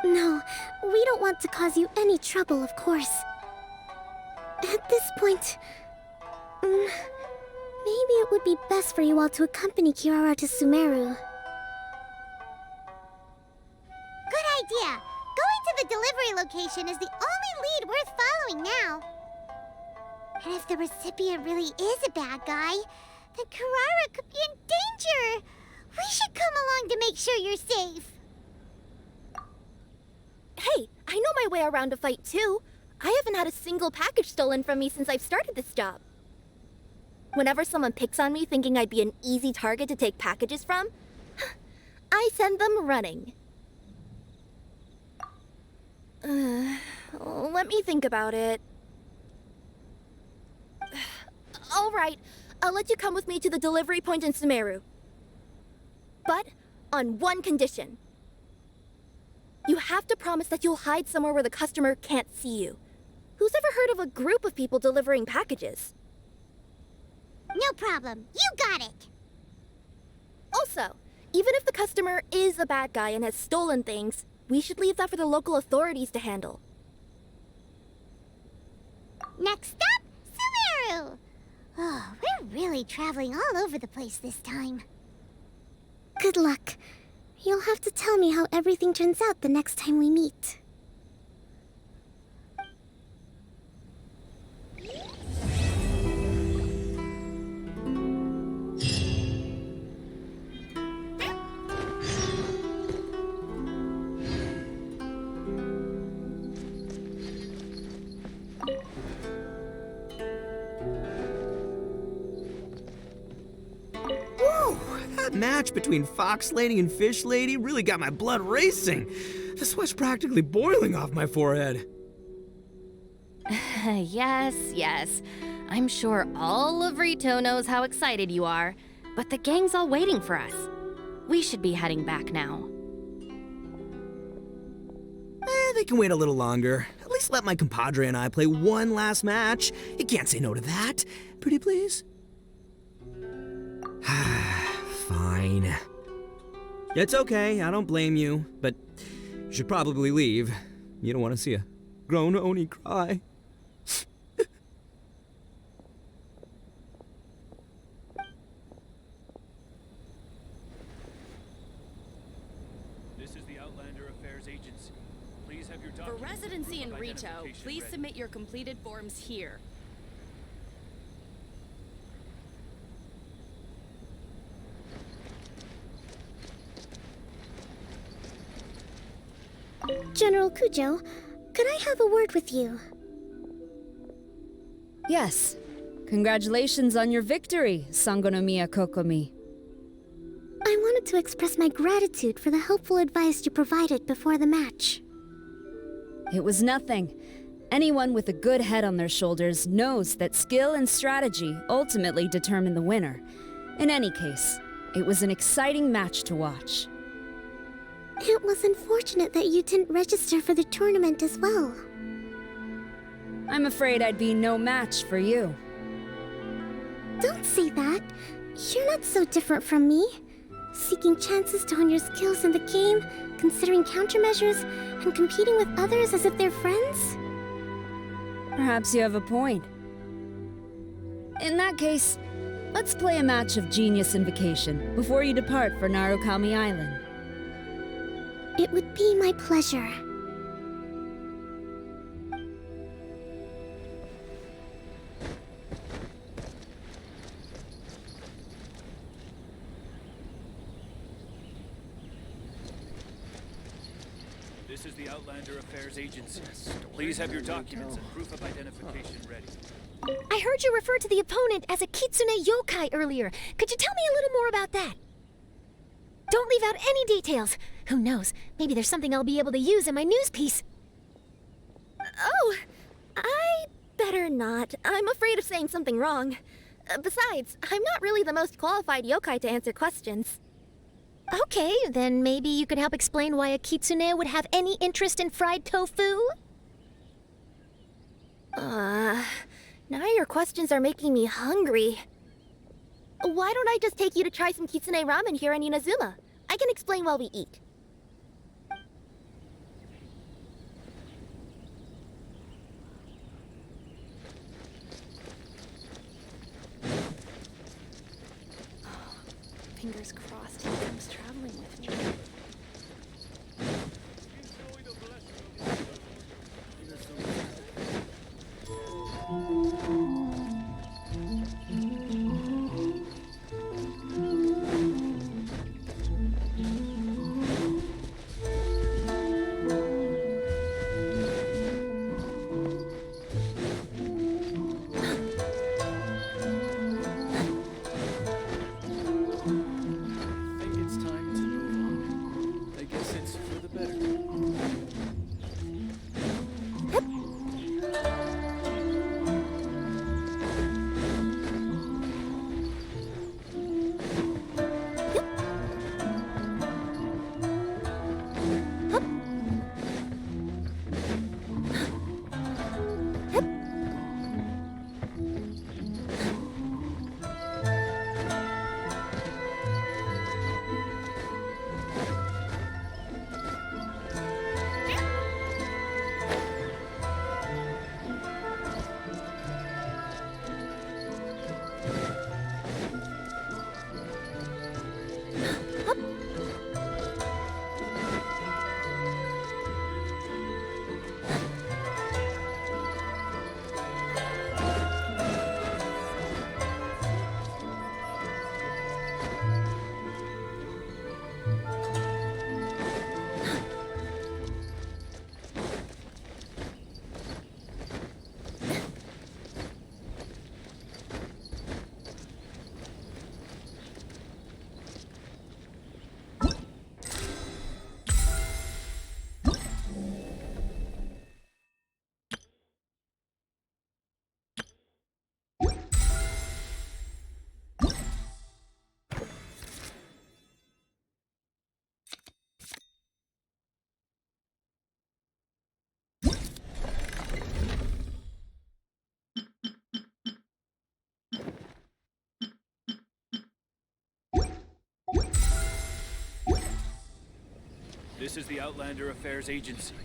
S3: No, we don't want to cause you any trouble, of course. At this point, maybe it would be best for you all to accompany Kirara to Sumeru. Good idea! Going to the delivery location is the only lead worth following now. And if the recipient really is a bad guy, then Kirara could be in danger! We should come along to make sure you're safe.
S11: Hey, I know my way around a fight too. I haven't had a single package stolen from me since I've started this job. Whenever someone picks on me thinking I'd be an easy target to take packages from, I send them running. Let me think about it. All right, I'll let you come with me to the delivery point in Sumeru. But on one condition. You have to promise that you'll hide somewhere where the customer can't see you. Who's ever heard of a group of people delivering packages?
S3: No problem. You got it!
S11: Also, even if the customer is a bad guy and has stolen things, we should leave that for the local authorities to handle.
S3: Next up, Sumeru! Oh, we're really traveling all over the place this time. Good luck. You'll have to tell me how everything turns out the next time we meet.
S6: That match between Fox Lady and Fish Lady really got my blood racing. The sweat's practically boiling off my forehead.
S7: Yes. I'm sure all of Rito knows how excited you are, but the gang's all waiting for us. We should be heading back now.
S6: They can wait a little longer. At least let my compadre and I play one last match. You can't say no to that. Pretty please? Fine. It's okay, I don't blame you, but you should probably leave. You don't want to see a grown Oni cry.
S8: This is the Outlander Affairs Agency. Please have your
S13: For
S8: documents.
S13: residency in
S8: proof of
S13: Rito,
S8: identification
S13: please
S8: ready.
S13: submit your completed forms here.
S3: General Kujo, could I have a word with you?
S9: Yes. Congratulations on your victory, Sangonomiya Kokomi.
S3: I wanted to express my gratitude for the helpful advice you provided before the match.
S9: It was nothing. Anyone with a good head on their shoulders knows that skill and strategy ultimately determine the winner. In any case, it was an exciting match to watch.
S3: It was unfortunate that you didn't register for the tournament as well.
S9: I'm afraid I'd be no match for you.
S3: Don't say that. You're not so different from me. Seeking chances to hone your skills in the game, considering countermeasures, and competing with others as if they're friends?
S9: Perhaps you have a point. In that case, let's play a match of Genius Invocation before you depart for Narukami Island.
S3: It would be my pleasure.
S8: This is the Outlander Affairs Agency. Please have your documents and proof of identification ready.
S4: I heard you refer to the opponent as a kitsune yokai earlier. Could you tell me a little more about that? Don't leave out any details. Who knows? Maybe there's something I'll be able to use in my news piece.
S11: Oh, I better not. I'm afraid of saying something wrong. Besides, I'm not really the most qualified yokai to answer questions.
S4: Okay, then maybe you could help explain why a kitsune would have any interest in fried tofu?
S11: Now your questions are making me hungry. Why don't I just take you to try some kitsune ramen here in Inazuma? I can explain while we eat.
S12: fingers crossed he comes traveling with me.
S8: This is the Outlander Affairs Agency.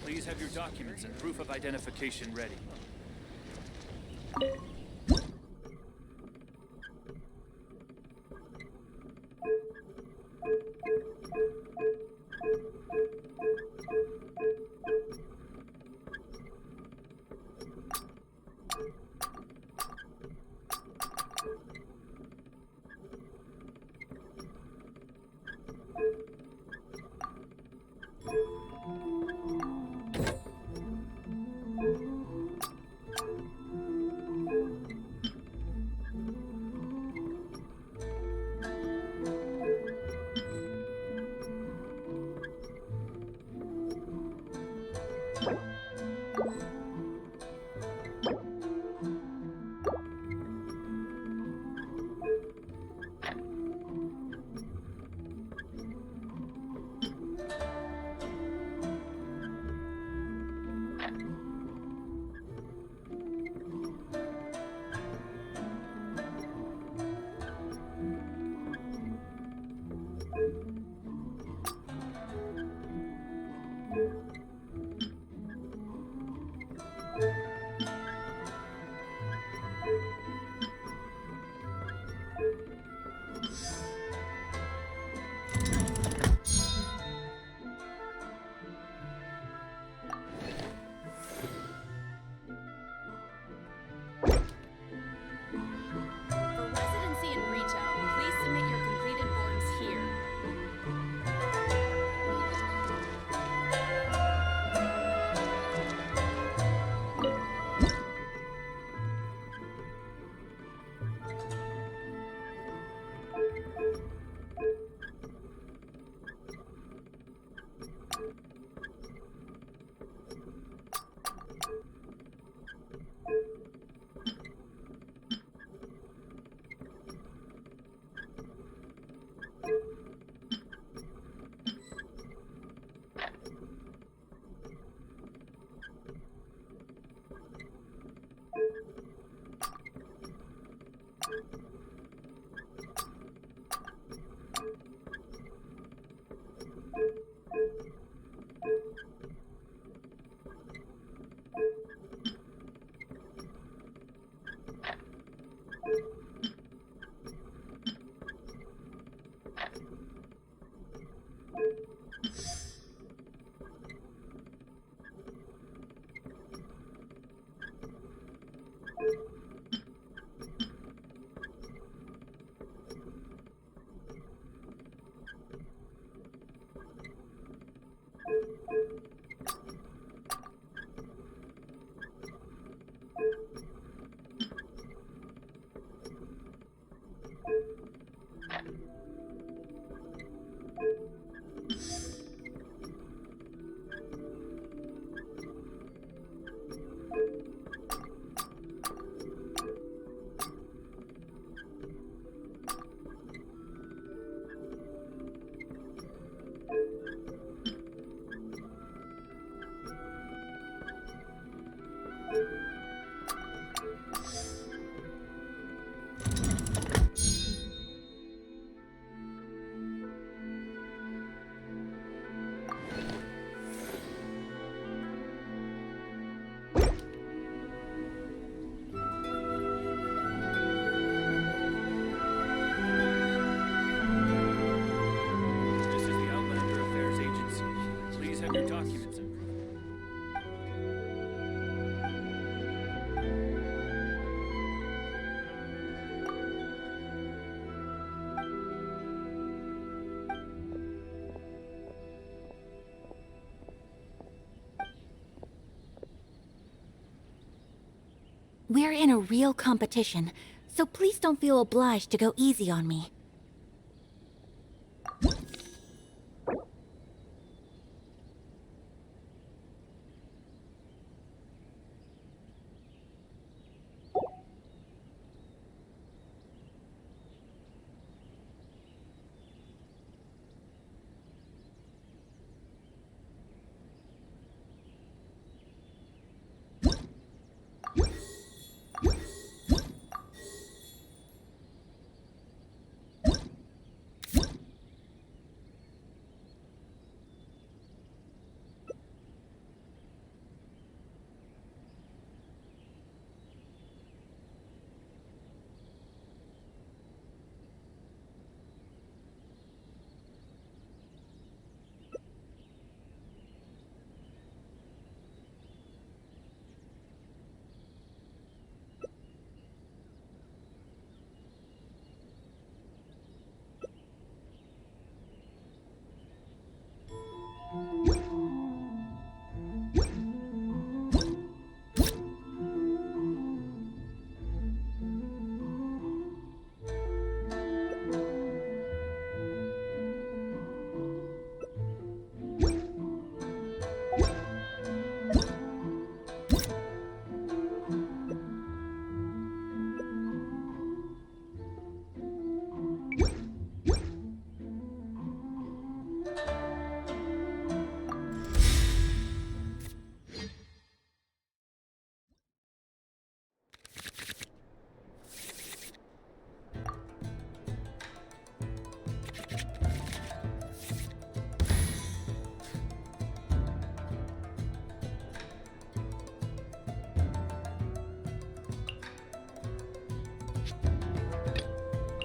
S8: Please have your documents and proof of identification ready.
S14: We're in a real competition, so please don't feel obliged to go easy on me.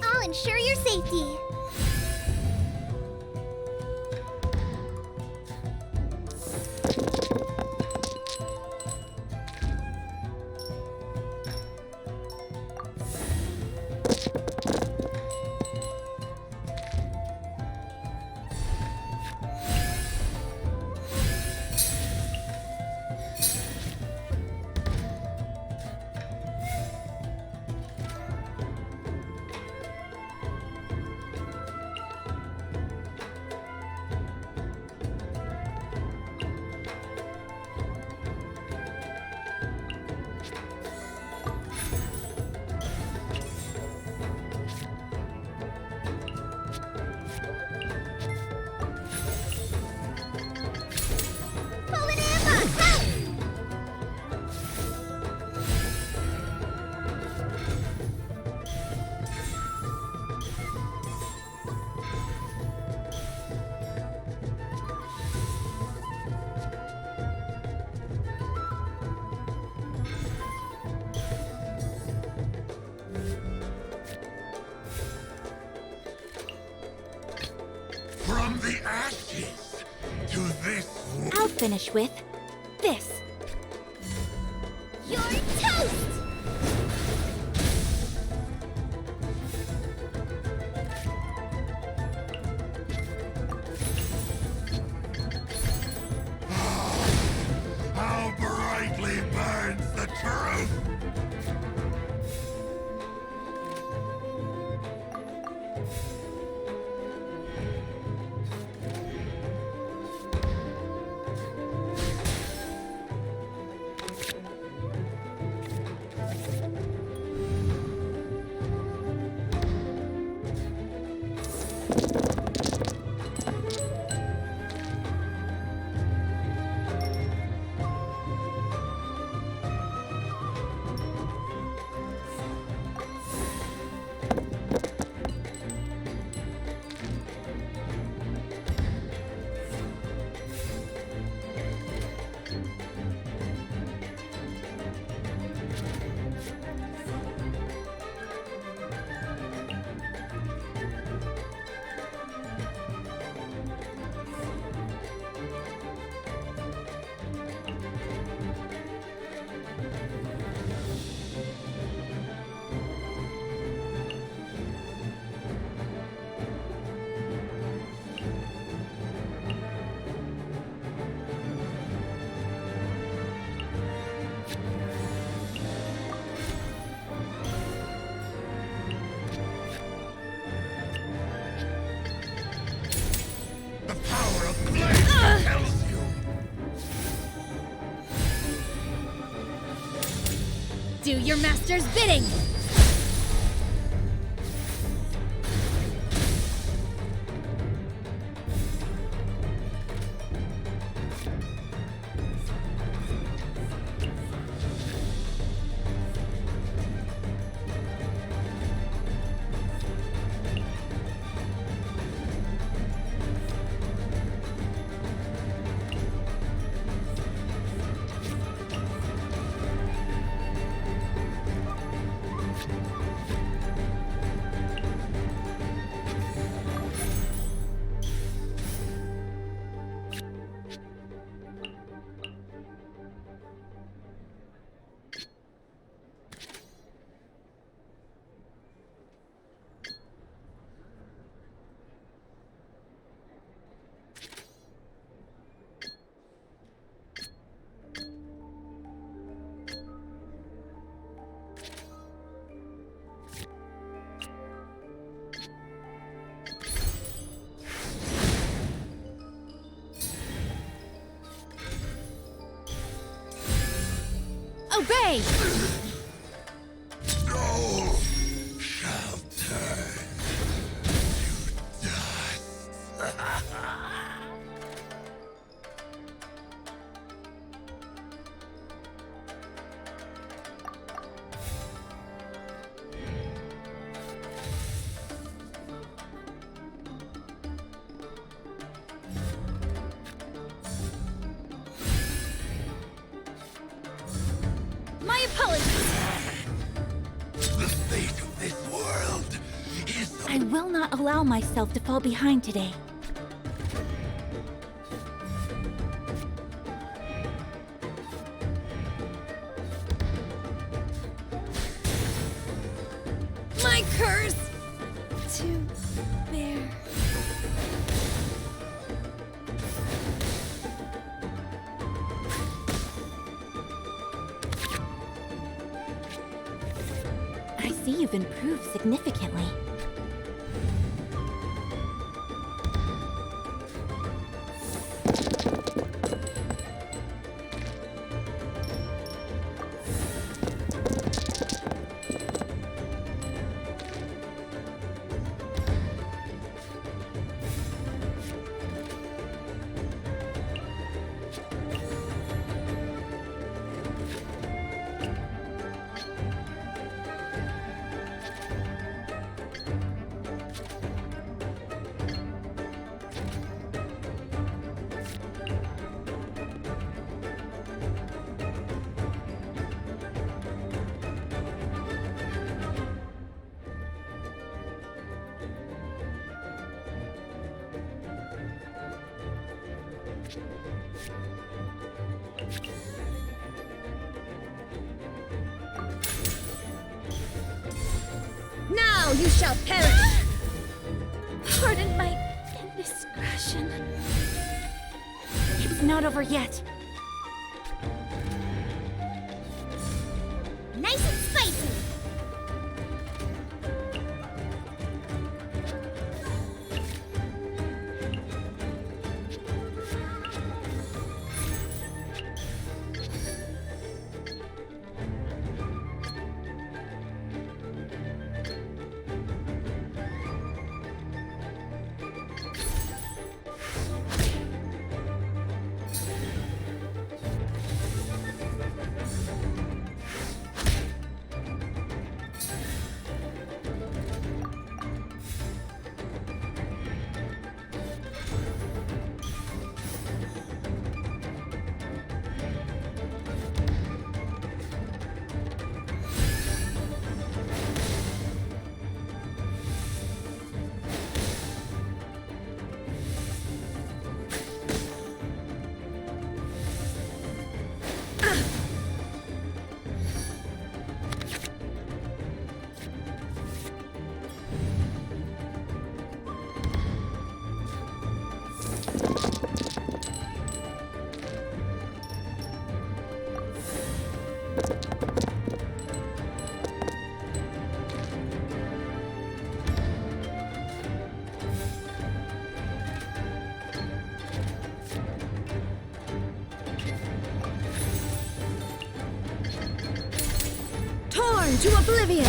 S3: I'll ensure your safety.
S15: From the ashes to this.
S14: I'll finish with this.
S3: You're toast!
S15: How brightly burns the truth! The power of flame compels you.
S1: Do your master's bidding! Obey!
S15: Soul shall turn to dust.
S1: My apologies!
S15: The fate of this world is
S14: I will not allow myself to fall behind today.
S1: My curse! To bear.
S14: I see you've improved significantly.
S1: Now you shall perish!
S14: Pardon my indiscretion. It's not over yet.
S3: Nice and spicy.
S9: Burn to oblivion!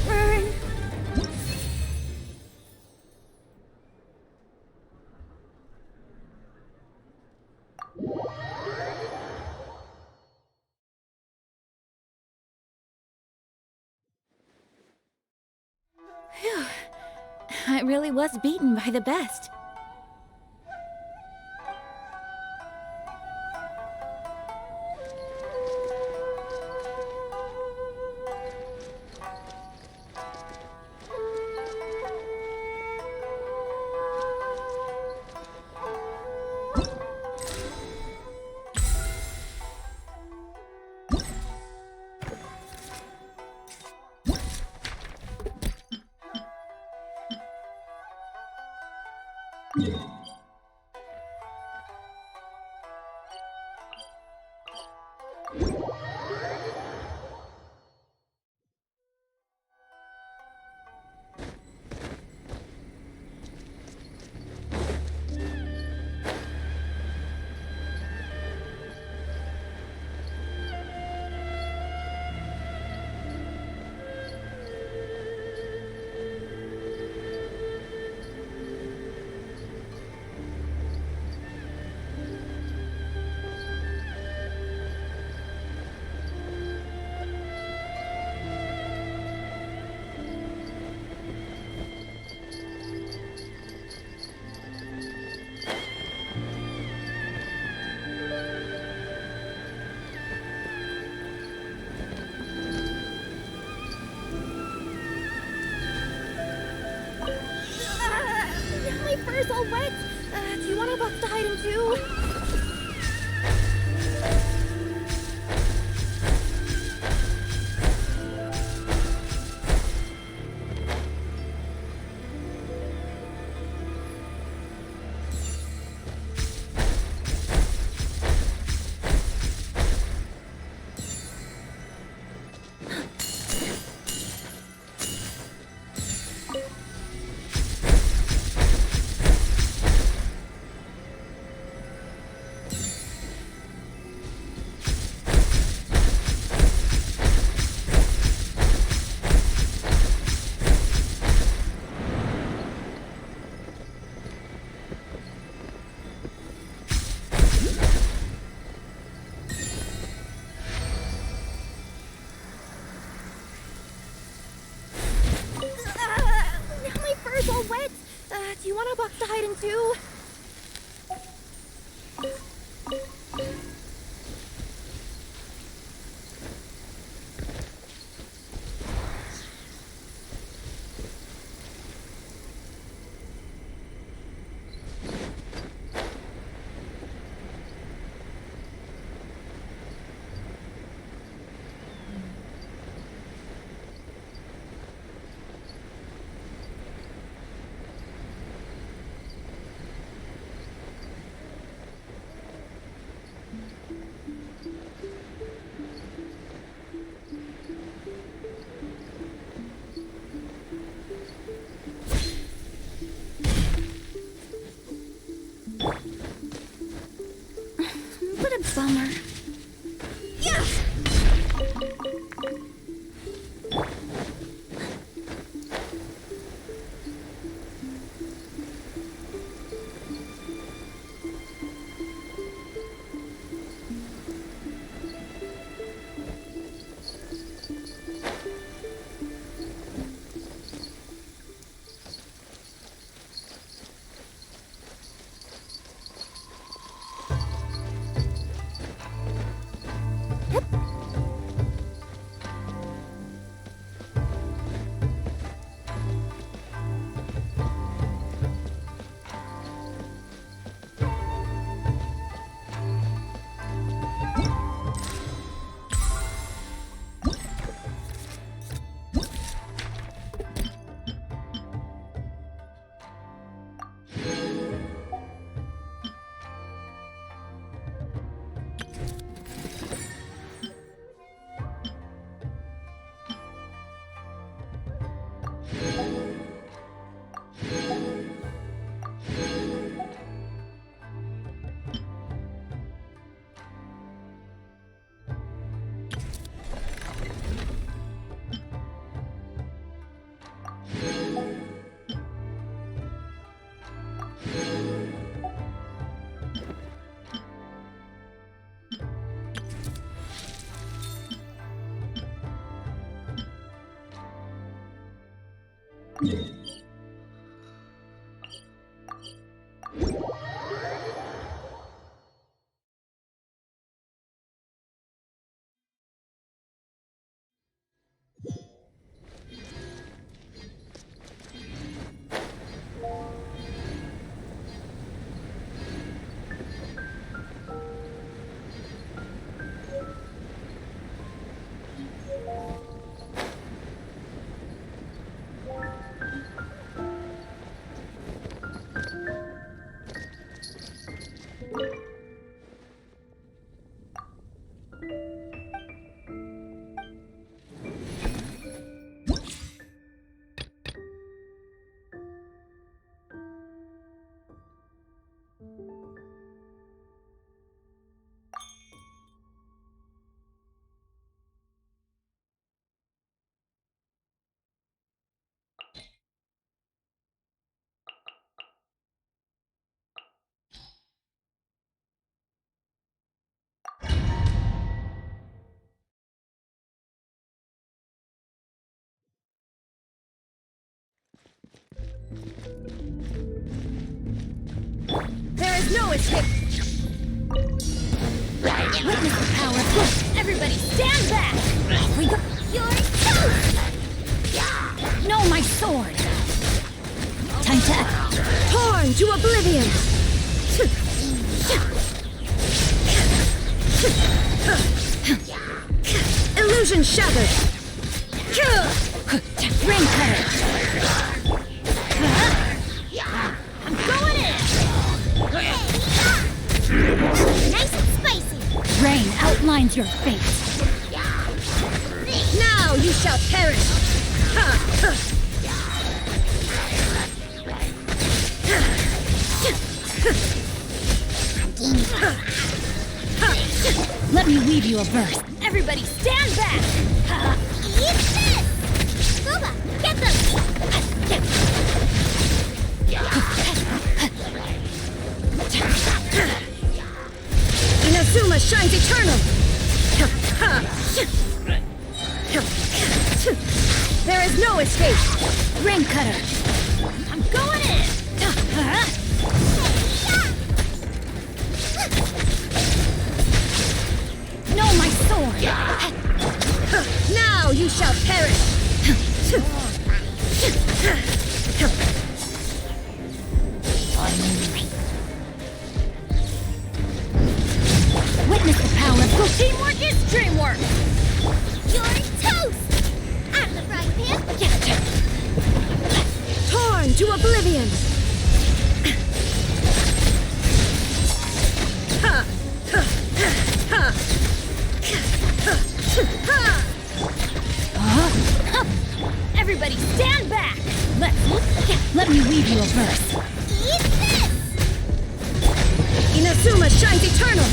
S11: Burn.
S14: Phew. I really was beaten by the best.
S11: My fur's all wet. Do you want a box to hide in too? My fur's all wet. Do you want a box to hide in too?
S1: There is no escape! Witness the power! Everybody stand back! We go. You're toast! No, my sword! Time to act. Torn to oblivion! Illusion shattered! Ring cutter! I'm going in!
S3: Nice and spicy.
S1: Rain outlines your fate. Now you shall perish! Let me weave you a verse. Everybody stand back!
S3: Eat this! Booba, get them!
S1: Inazuma shines eternal! There is no escape! Ring cutter! I'm going in! No, my sword! Now you shall perish! Witness the power of teamwork is dreamwork!
S3: You're toast! Out of the frying pan!
S1: Torn to oblivion! Everybody stand back! Let me weave you a verse.
S3: Eat this!
S1: Inazuma shines eternal!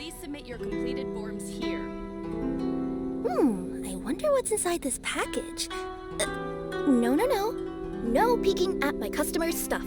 S13: Please submit your completed forms here.
S11: I wonder what's inside this package. No. No peeking at my customers' stuff.